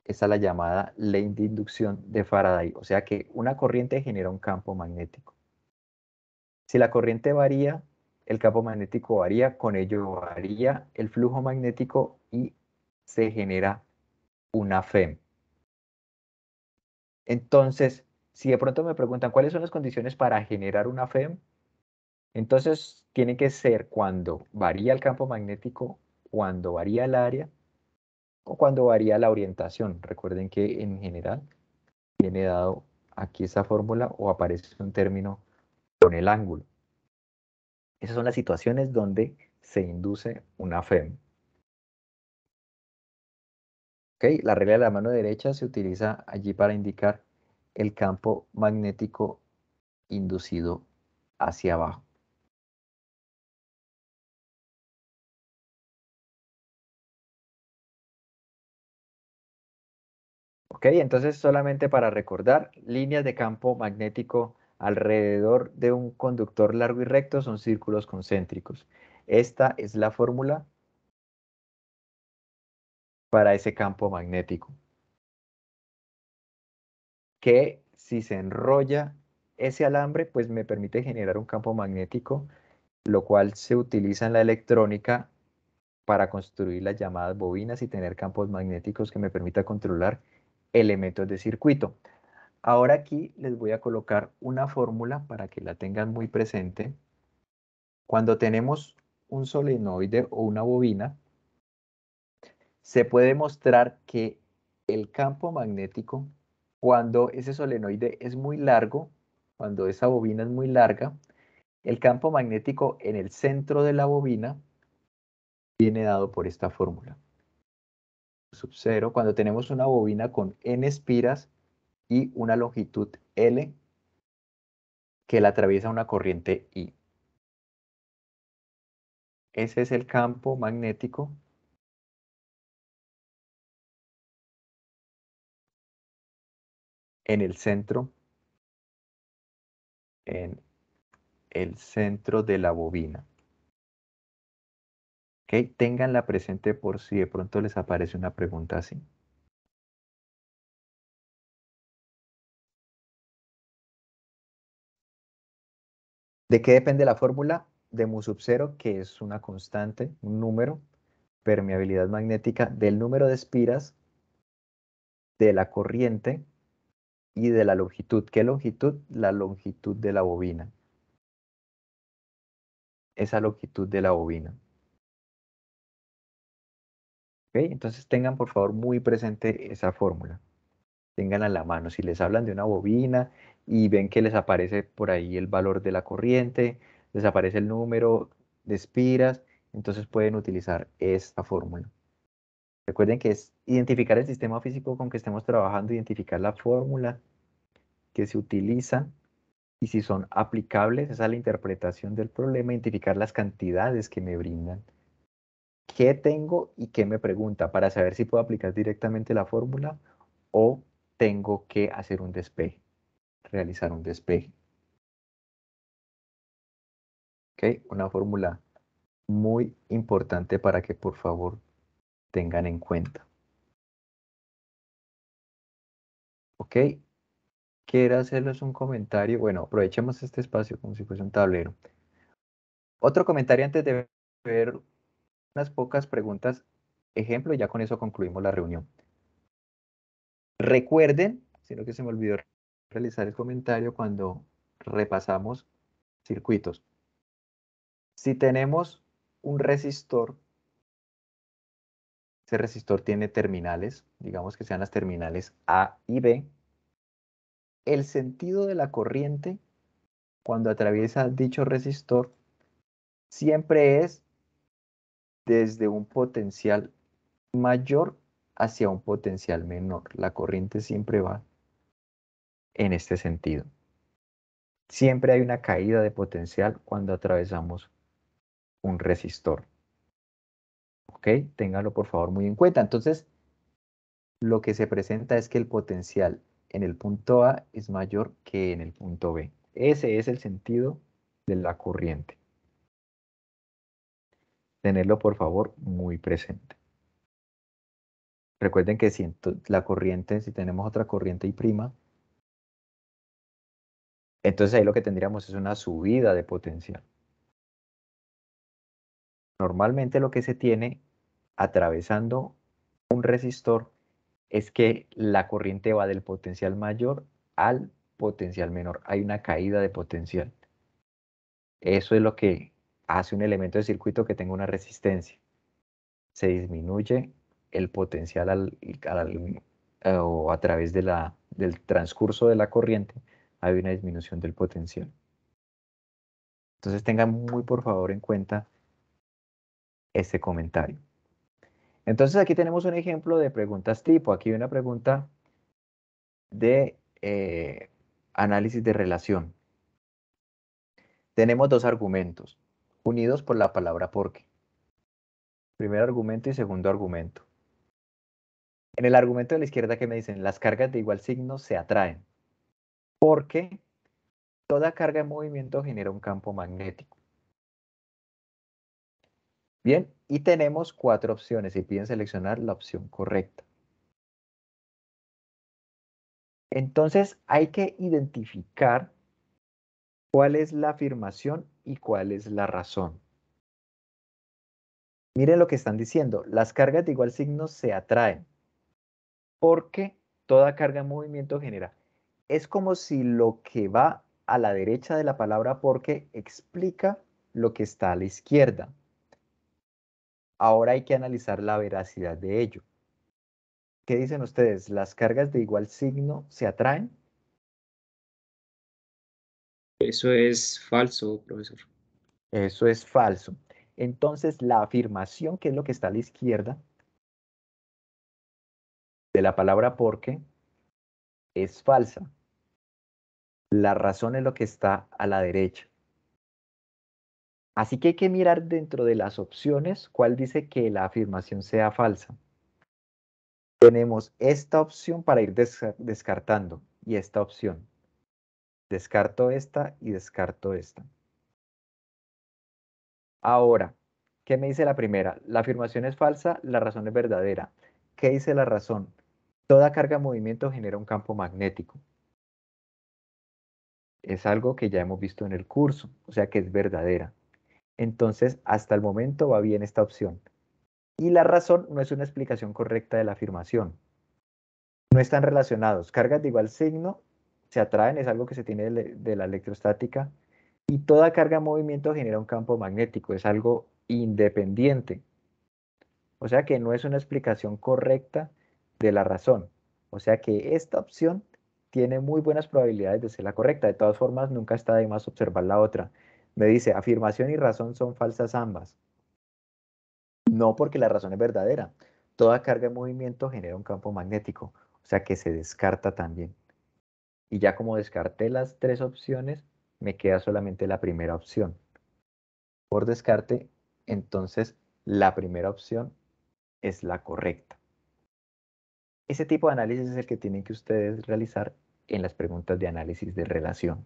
Esa es la llamada ley de inducción de Faraday, o sea que una corriente genera un campo magnético. Si la corriente varía, el campo magnético varía, con ello varía el flujo magnético y se genera una FEM. Entonces, si de pronto me preguntan cuáles son las condiciones para generar una FEM, entonces tiene que ser cuando varía el campo magnético, cuando varía el área o cuando varía la orientación. Recuerden que en general viene dado aquí esa fórmula o aparece un término con el ángulo. Esas son las situaciones donde se induce una FEM. ¿Okay? La regla de la mano derecha se utiliza allí para indicar el campo magnético inducido hacia abajo. ¿Ok? Entonces solamente para recordar, líneas de campo magnético alrededor de un conductor largo y recto son círculos concéntricos. Esta es la fórmula para ese campo magnético. Que si se enrolla ese alambre, pues me permite generar un campo magnético, lo cual se utiliza en la electrónica para construir las llamadas bobinas y tener campos magnéticos que me permita controlar elementos de circuito. Ahora aquí les voy a colocar una fórmula para que la tengan muy presente. Cuando tenemos un solenoide o una bobina, se puede mostrar que el campo magnético, cuando ese solenoide es muy largo, cuando esa bobina es muy larga, el campo magnético en el centro de la bobina viene dado por esta fórmula. Sub 0, cuando tenemos una bobina con n espiras y una longitud L que la atraviesa una corriente I. Ese es el campo magnético en el centro de la bobina. ¿Ok? Ténganla presente por si de pronto les aparece una pregunta así. ¿De qué depende la fórmula? De mu sub 0, que es una constante, un número, permeabilidad magnética, del número de espiras, de la corriente y de la longitud. ¿Qué longitud? La longitud de la bobina. Esa longitud de la bobina. ¿Ok? Entonces tengan por favor muy presente esa fórmula. Tengan a la mano. Si les hablan de una bobina y ven que les aparece por ahí el valor de la corriente, les aparece el número de espiras, entonces pueden utilizar esta fórmula. Recuerden que es identificar el sistema físico con que estemos trabajando, identificar la fórmula que se utiliza y si son aplicables, esa es la interpretación del problema, identificar las cantidades que me brindan. ¿Qué tengo y qué me pregunta para saber si puedo aplicar directamente la fórmula o tengo que hacer un despeje, realizar un despeje? ¿Ok? Una fórmula muy importante para que por favor tengan en cuenta. ¿Ok? Quiero hacerles un comentario. Bueno, aprovechemos este espacio como si fuese un tablero. Otro comentario antes de ver unas pocas preguntas. Ejemplo, ya con eso concluimos la reunión. Recuerden, sino que se me olvidó realizar el comentario cuando repasamos circuitos. Si tenemos un resistor, ese resistor tiene terminales, digamos que sean las terminales A y B. El sentido de la corriente cuando atraviesa dicho resistor siempre es desde un potencial mayor hacia un potencial menor. La corriente siempre va en este sentido. Siempre hay una caída de potencial cuando atravesamos un resistor. ¿Ok? Ténganlo por favor muy en cuenta. Entonces, lo que se presenta es que el potencial en el punto A es mayor que en el punto B. Ese es el sentido de la corriente. Tenerlo por favor muy presente. Recuerden que si la corriente, si tenemos otra corriente y prima, entonces ahí lo que tendríamos es una subida de potencial. Normalmente lo que se tiene atravesando un resistor es que la corriente va del potencial mayor al potencial menor. Hay una caída de potencial. Eso es lo que hace un elemento de circuito que tenga una resistencia. Se disminuye el potencial o a través del transcurso de la corriente, hay una disminución del potencial. Entonces tengan muy por favor en cuenta este comentario. Entonces aquí tenemos un ejemplo de preguntas tipo. Aquí hay una pregunta de análisis de relación. Tenemos dos argumentos, unidos por la palabra porque. Primer argumento y segundo argumento. En el argumento de la izquierda que me dicen, las cargas de igual signo se atraen, porque toda carga en movimiento genera un campo magnético. Bien, y tenemos cuatro opciones y piden seleccionar la opción correcta. Entonces hay que identificar cuál es la afirmación y cuál es la razón. Miren lo que están diciendo, las cargas de igual signo se atraen porque toda carga en movimiento genera. Es como si lo que va a la derecha de la palabra porque explica lo que está a la izquierda. Ahora hay que analizar la veracidad de ello. ¿Qué dicen ustedes? ¿Las cargas de igual signo se atraen? Eso es falso, profesor. Eso es falso. Entonces, la afirmación, que es lo que está a la izquierda, de la palabra porque, es falsa. La razón es lo que está a la derecha. Así que hay que mirar dentro de las opciones cuál dice que la afirmación sea falsa. Tenemos esta opción para ir descartando y esta opción. Descarto esta y descarto esta. Ahora, ¿qué me dice la primera? La afirmación es falsa, la razón es verdadera. ¿Qué dice la razón? Toda carga en movimiento genera un campo magnético. Es algo que ya hemos visto en el curso, o sea que es verdadera. Entonces, hasta el momento va bien esta opción. Y la razón no es una explicación correcta de la afirmación. No están relacionados. Cargas de igual signo se atraen, es algo que se tiene de la electrostática. Y toda carga en movimiento genera un campo magnético, es algo independiente. O sea que no es una explicación correcta de la razón. O sea que esta opción tiene muy buenas probabilidades de ser la correcta. De todas formas, nunca está de más observar la otra. Me dice, afirmación y razón son falsas ambas. No, porque la razón es verdadera. Toda carga en movimiento genera un campo magnético. O sea que se descarta también. Y ya como descarté las tres opciones, me queda solamente la primera opción. Por descarte, entonces la primera opción es la correcta. Ese tipo de análisis es el que tienen que ustedes realizar en las preguntas de análisis de relación.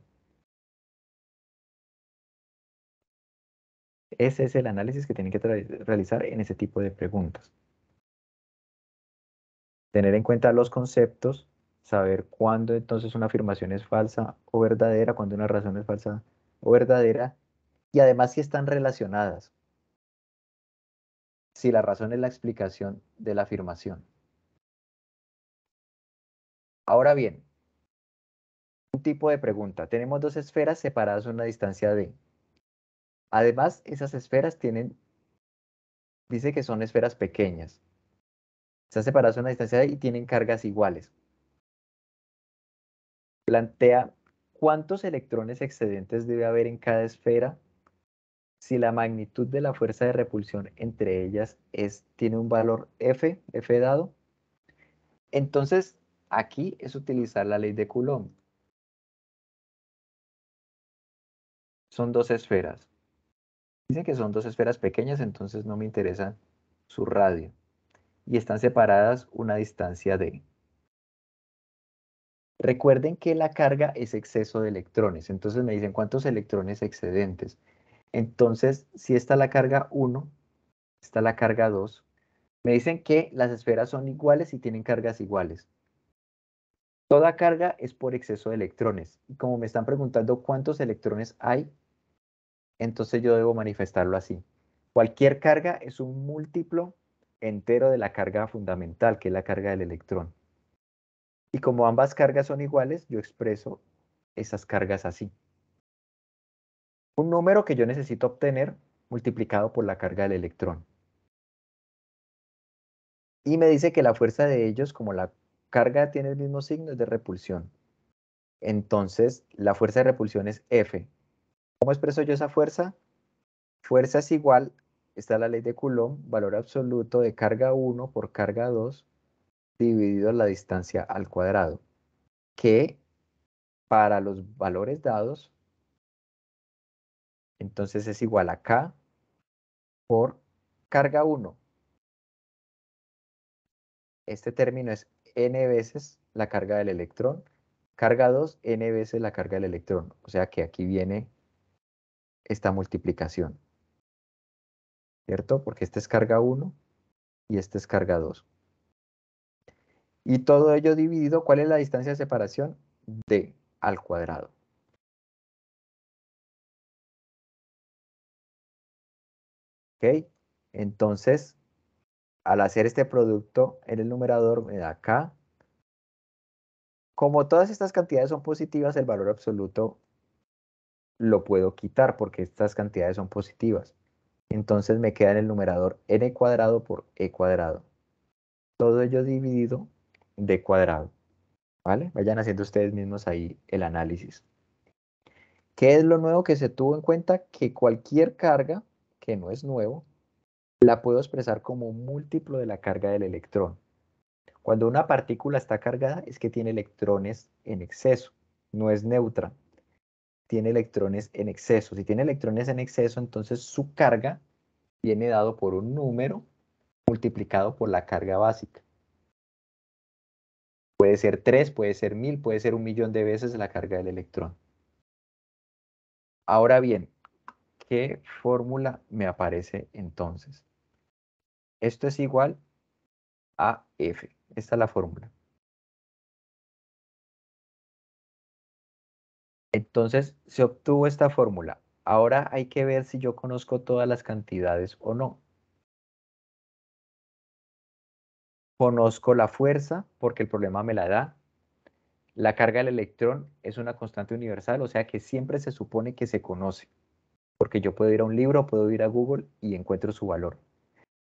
Ese es el análisis que tienen que realizar en ese tipo de preguntas. Tener en cuenta los conceptos, saber cuándo entonces una afirmación es falsa o verdadera, cuándo una razón es falsa o verdadera, y además si están relacionadas. Si la razón es la explicación de la afirmación. Ahora bien, un tipo de pregunta. Tenemos dos esferas separadas a una distancia d. Además, esas esferas dice que son esferas pequeñas. Están separadas a una distancia d y tienen cargas iguales. Plantea cuántos electrones excedentes debe haber en cada esfera si la magnitud de la fuerza de repulsión entre ellas tiene un valor F dado. Entonces, aquí es utilizar la ley de Coulomb. Son dos esferas. Dicen que son dos esferas pequeñas, entonces no me interesa su radio. Y están separadas una distancia d. Recuerden que la carga es exceso de electrones. Entonces me dicen cuántos electrones excedentes. Entonces, si está la carga 1, está la carga 2. Me dicen que las esferas son iguales y tienen cargas iguales. Toda carga es por exceso de electrones. Y como me están preguntando cuántos electrones hay, entonces yo debo manifestarlo así. Cualquier carga es un múltiplo entero de la carga fundamental, que es la carga del electrón. Y como ambas cargas son iguales, yo expreso esas cargas así. Un número que yo necesito obtener multiplicado por la carga del electrón. Y me dice que la fuerza de ellos, como la carga tiene el mismo signo, es de repulsión. Entonces, la fuerza de repulsión es F. ¿Cómo expreso yo esa fuerza? Fuerza es igual, está la ley de Coulomb, valor absoluto de carga 1 por carga 2 dividido la distancia al cuadrado, que para los valores dados, entonces es igual a K por carga 1. Este término es n veces la carga del electrón, carga 2, n veces la carga del electrón. O sea que aquí viene esta multiplicación, ¿cierto? Porque este es carga 1 y este es carga 2. Y todo ello dividido, ¿cuál es la distancia de separación? D al cuadrado. ¿Ok? Entonces, al hacer este producto en el numerador me da K. Como todas estas cantidades son positivas, el valor absoluto lo puedo quitar porque estas cantidades son positivas. Entonces me queda en el numerador n cuadrado por e cuadrado. Todo ello dividido d cuadrado. ¿Vale? Vayan haciendo ustedes mismos ahí el análisis. ¿Qué es lo nuevo que se tuvo en cuenta? Que cualquier carga, que no es nuevo, la puedo expresar como un múltiplo de la carga del electrón. Cuando una partícula está cargada es que tiene electrones en exceso, no es neutra, tiene electrones en exceso. Si tiene electrones en exceso, entonces su carga viene dado por un número multiplicado por la carga básica. Puede ser 3, puede ser 1000, puede ser 1.000.000 de veces la carga del electrón. Ahora bien, ¿qué fórmula me aparece entonces? Esto es igual a F. Esta es la fórmula. Entonces se obtuvo esta fórmula. Ahora hay que ver si yo conozco todas las cantidades o no. Conozco la fuerza porque el problema me la da. La carga del electrón es una constante universal, o sea que siempre se supone que se conoce. Porque yo puedo ir a un libro, puedo ir a Google y encuentro su valor.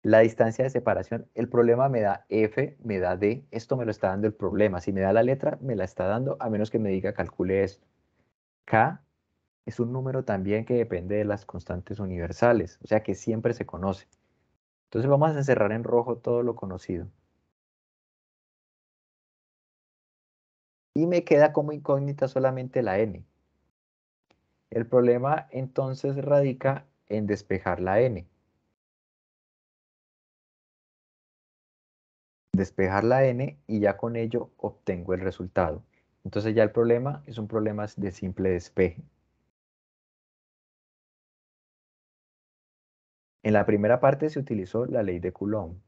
La distancia de separación, el problema me da F, me da D, esto me lo está dando el problema. Si me da la letra, me la está dando, a menos que me diga calcule esto. K es un número también que depende de las constantes universales, o sea que siempre se conoce. Entonces vamos a encerrar en rojo todo lo conocido. Y me queda como incógnita solamente la N. El problema entonces radica en despejar la N. Despejar la N y ya con ello obtengo el resultado. Entonces ya el problema es un problema de simple despeje. En la primera parte se utilizó la ley de Coulomb,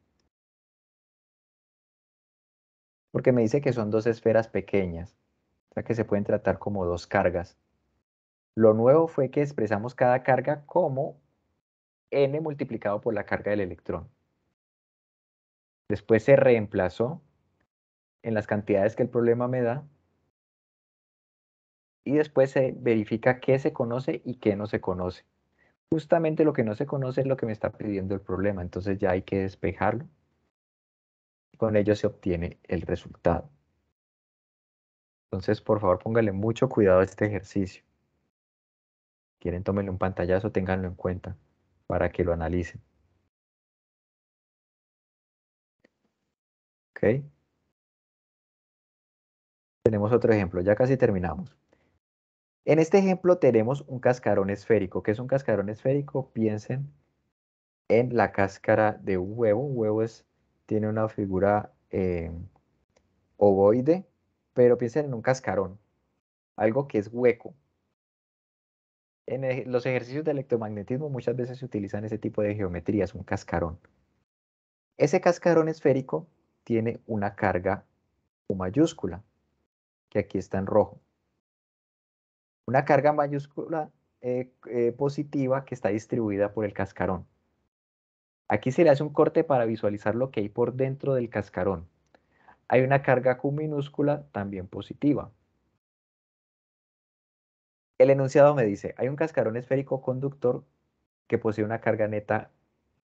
porque me dice que son dos esferas pequeñas, o sea que se pueden tratar como dos cargas. Lo nuevo fue que expresamos cada carga como n multiplicado por la carga del electrón. Después se reemplazó en las cantidades que el problema me da y después se verifica qué se conoce y qué no se conoce. Justamente lo que no se conoce es lo que me está pidiendo el problema, entonces ya hay que despejarlo. Con ello se obtiene el resultado. Entonces, por favor, póngale mucho cuidado a este ejercicio. Quieren, tómenle un pantallazo, ténganlo en cuenta para que lo analicen. ¿Ok? Tenemos otro ejemplo, ya casi terminamos. En este ejemplo tenemos un cascarón esférico. ¿Qué es un cascarón esférico? Piensen en la cáscara de un huevo. Un huevo tiene una figura ovoide, pero piensen en un cascarón, algo que es hueco. En los ejercicios de electromagnetismo muchas veces se utilizan ese tipo de geometrías, un cascarón. Ese cascarón esférico tiene una carga Q mayúscula, que aquí está en rojo. Una carga mayúscula positiva que está distribuida por el cascarón. Aquí se le hace un corte para visualizar lo que hay por dentro del cascarón. Hay una carga Q minúscula también positiva. El enunciado me dice, hay un cascarón esférico conductor que posee una carga neta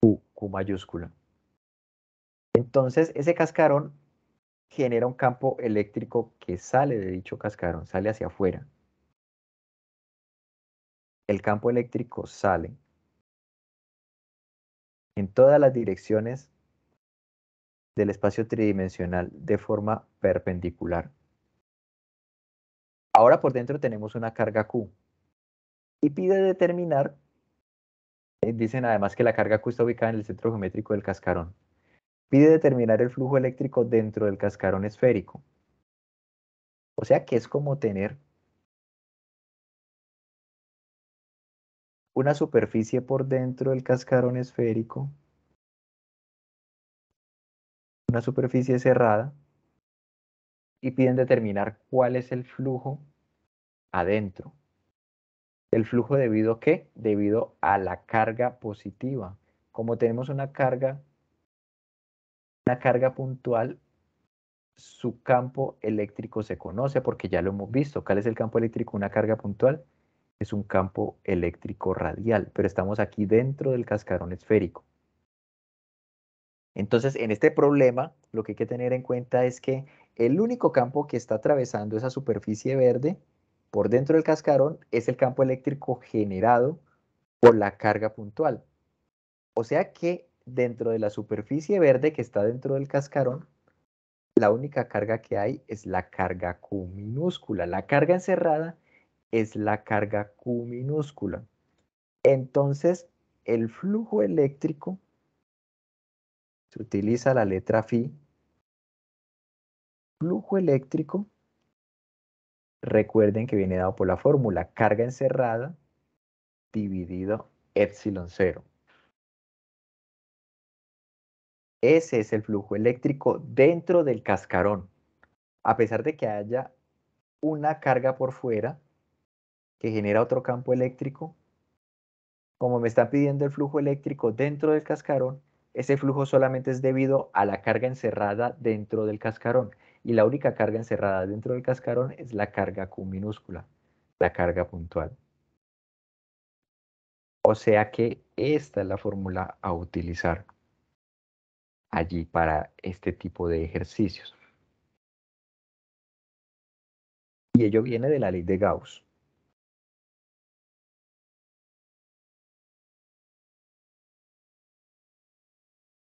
Q mayúscula. Entonces, ese cascarón genera un campo eléctrico que sale de dicho cascarón, sale hacia afuera. El campo eléctrico sale en todas las direcciones del espacio tridimensional de forma perpendicular. Ahora por dentro tenemos una carga Q y pide determinar, dicen además que la carga Q está ubicada en el centro geométrico del cascarón. Pide determinar el flujo eléctrico dentro del cascarón esférico. O sea que es como tener una superficie por dentro del cascarón esférico, una superficie cerrada, y piden determinar cuál es el flujo adentro. ¿El flujo debido a qué? Debido a la carga positiva. Como tenemos una carga puntual, su campo eléctrico se conoce porque ya lo hemos visto. ¿Cuál es el campo eléctrico? Una carga puntual. es un campo eléctrico radial, pero estamos aquí dentro del cascarón esférico. Entonces, en este problema, lo que hay que tener en cuenta es que el único campo que está atravesando esa superficie verde por dentro del cascarón es el campo eléctrico generado por la carga puntual. O sea que dentro de la superficie verde que está dentro del cascarón, la única carga que hay es la carga Q minúscula. La carga encerrada es la carga Q minúscula. Entonces, el flujo eléctrico, se utiliza la letra Φ, flujo eléctrico, recuerden que viene dado por la fórmula carga encerrada dividido epsilon 0. Ese es el flujo eléctrico dentro del cascarón. A pesar de que haya una carga por fuera que genera otro campo eléctrico, como me están pidiendo el flujo eléctrico dentro del cascarón, ese flujo solamente es debido a la carga encerrada dentro del cascarón. Y la única carga encerrada dentro del cascarón es la carga Q minúscula, la carga puntual. O sea que esta es la fórmula a utilizar allí para este tipo de ejercicios. Y ello viene de la ley de Gauss.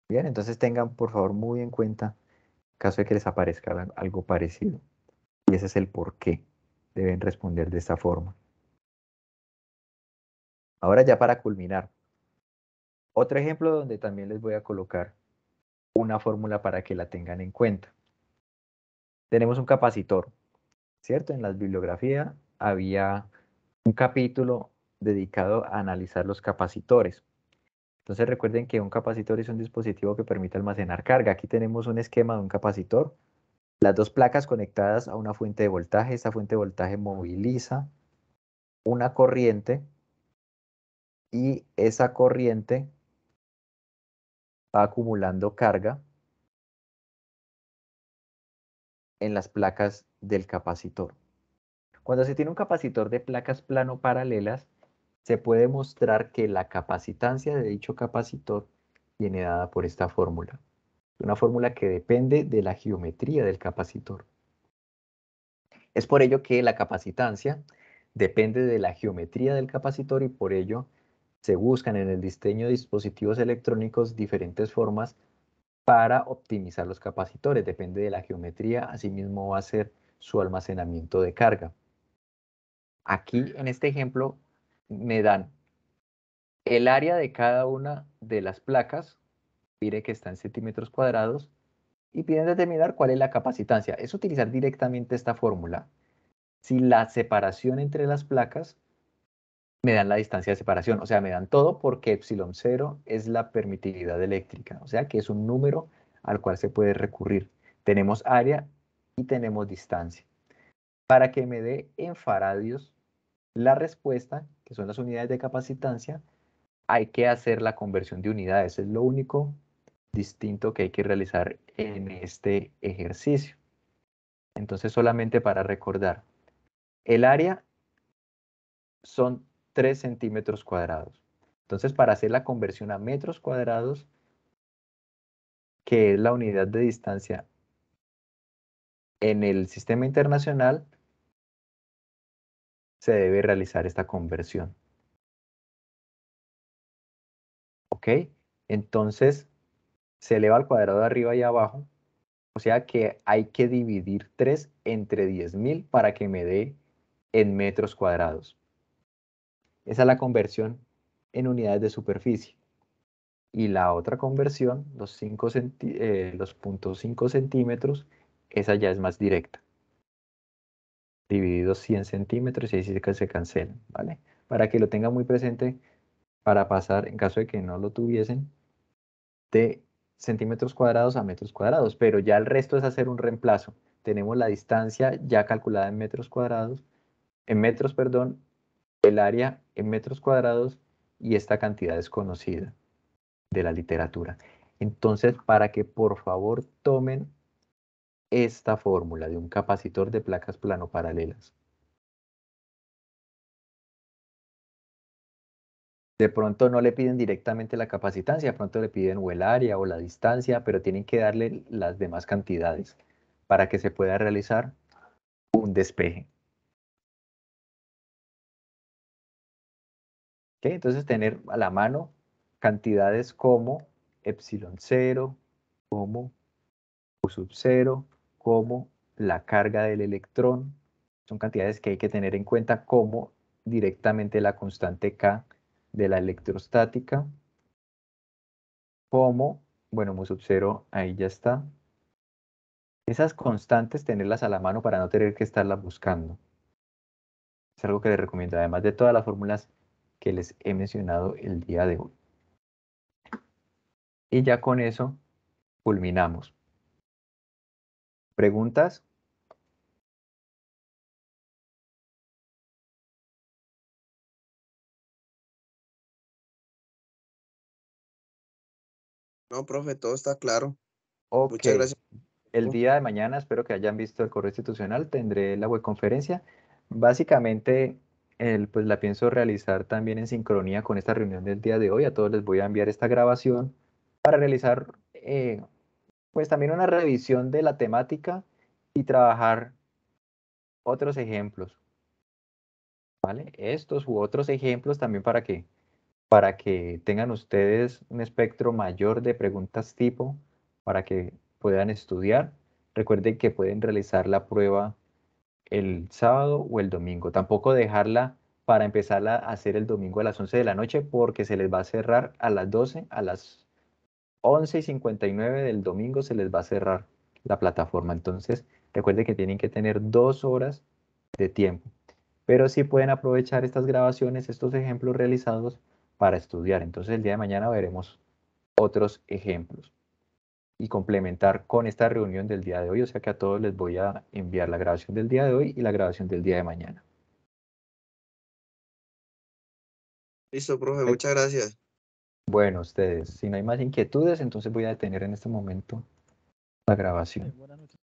Bien, entonces tengan por favor muy en cuenta caso de que les aparezca algo parecido. Y ese es el por qué deben responder de esta forma. Ahora ya para culminar, otro ejemplo donde también les voy a colocar una fórmula para que la tengan en cuenta. Tenemos un capacitor, ¿cierto? En la bibliografía había un capítulo dedicado a analizar los capacitores. Entonces recuerden que un capacitor es un dispositivo que permite almacenar carga. Aquí tenemos un esquema de un capacitor. Las dos placas conectadas a una fuente de voltaje. Esa fuente de voltaje moviliza una corriente y esa corriente va acumulando carga en las placas del capacitor. Cuando se tiene un capacitor de placas plano paralelas, se puede mostrar que la capacitancia de dicho capacitor viene dada por esta fórmula. Una fórmula que depende de la geometría del capacitor. Es por ello que la capacitancia depende de la geometría del capacitor y por ello se buscan en el diseño de dispositivos electrónicos diferentes formas para optimizar los capacitores. Depende de la geometría, asimismo va a ser su almacenamiento de carga. Aquí en este ejemplo me dan el área de cada una de las placas, mire que está en centímetros cuadrados, y piden determinar cuál es la capacitancia. Es utilizar directamente esta fórmula. Si la separación entre las placas me dan la distancia de separación, o sea, me dan todo porque epsilon 0 es la permitividad eléctrica, o sea que es un número al cual se puede recurrir. Tenemos área y tenemos distancia. Para que me dé en faradios la respuesta, que son las unidades de capacitancia, hay que hacer la conversión de unidades. Es lo único distinto que hay que realizar en este ejercicio. Entonces, solamente para recordar, el área son 3 centímetros cuadrados. Entonces, para hacer la conversión a metros cuadrados, que es la unidad de distancia en el sistema internacional, se debe realizar esta conversión. ¿Ok? Entonces, se eleva al cuadrado de arriba y abajo. O sea que hay que dividir 3 entre 10.000 para que me dé en metros cuadrados. Esa es la conversión en unidades de superficie. Y la otra conversión, los 0.5 centímetros, esa ya es más directa. Dividido 100 centímetros y ahí sí que se cancelan, ¿vale? Para que lo tengan muy presente para pasar, en caso de que no lo tuviesen, de centímetros cuadrados a metros cuadrados. Pero ya el resto es hacer un reemplazo. Tenemos la distancia ya calculada en metros cuadrados, en metros, perdón, el área en metros cuadrados y esta cantidad desconocida de la literatura. Entonces, para que por favor tomen esta fórmula de un capacitor de placas plano paralelas. De pronto no le piden directamente la capacitancia, de pronto le piden o el área o la distancia, pero tienen que darle las demás cantidades para que se pueda realizar un despeje. ¿Ok? Entonces tener a la mano cantidades como epsilon 0, como U sub 0, como la carga del electrón. Son cantidades que hay que tener en cuenta como directamente la constante K de la electrostática, como, bueno, mu sub 0, ahí ya está. Esas constantes, tenerlas a la mano para no tener que estarlas buscando. Es algo que les recomiendo, además de todas las fórmulas que les he mencionado el día de hoy. Y ya con eso culminamos. ¿Preguntas? No, profe, todo está claro. Ok. Muchas gracias. El día de mañana, espero que hayan visto el correo institucional, tendré la webconferencia. Básicamente, pues la pienso realizar también en sincronía con esta reunión del día de hoy. A todos les voy a enviar esta grabación para realizar pues también una revisión de la temática y trabajar otros ejemplos, ¿vale? Estos u otros ejemplos también para que tengan ustedes un espectro mayor de preguntas tipo para que puedan estudiar. Recuerden que pueden realizar la prueba el sábado o el domingo. Tampoco dejarla para empezarla a hacer el domingo a las 11 de la noche porque se les va a cerrar a las 12, a las 11:59 del domingo se les va a cerrar la plataforma. Entonces, recuerden que tienen que tener 2 horas de tiempo. Pero sí pueden aprovechar estas grabaciones, estos ejemplos realizados para estudiar. Entonces, el día de mañana veremos otros ejemplos y complementar con esta reunión del día de hoy. O sea que a todos les voy a enviar la grabación del día de hoy y la grabación del día de mañana. Listo, profe, Perfecto. muchas gracias. Bueno, ustedes, si no hay más inquietudes, entonces voy a detener en este momento la grabación. Buenas noches.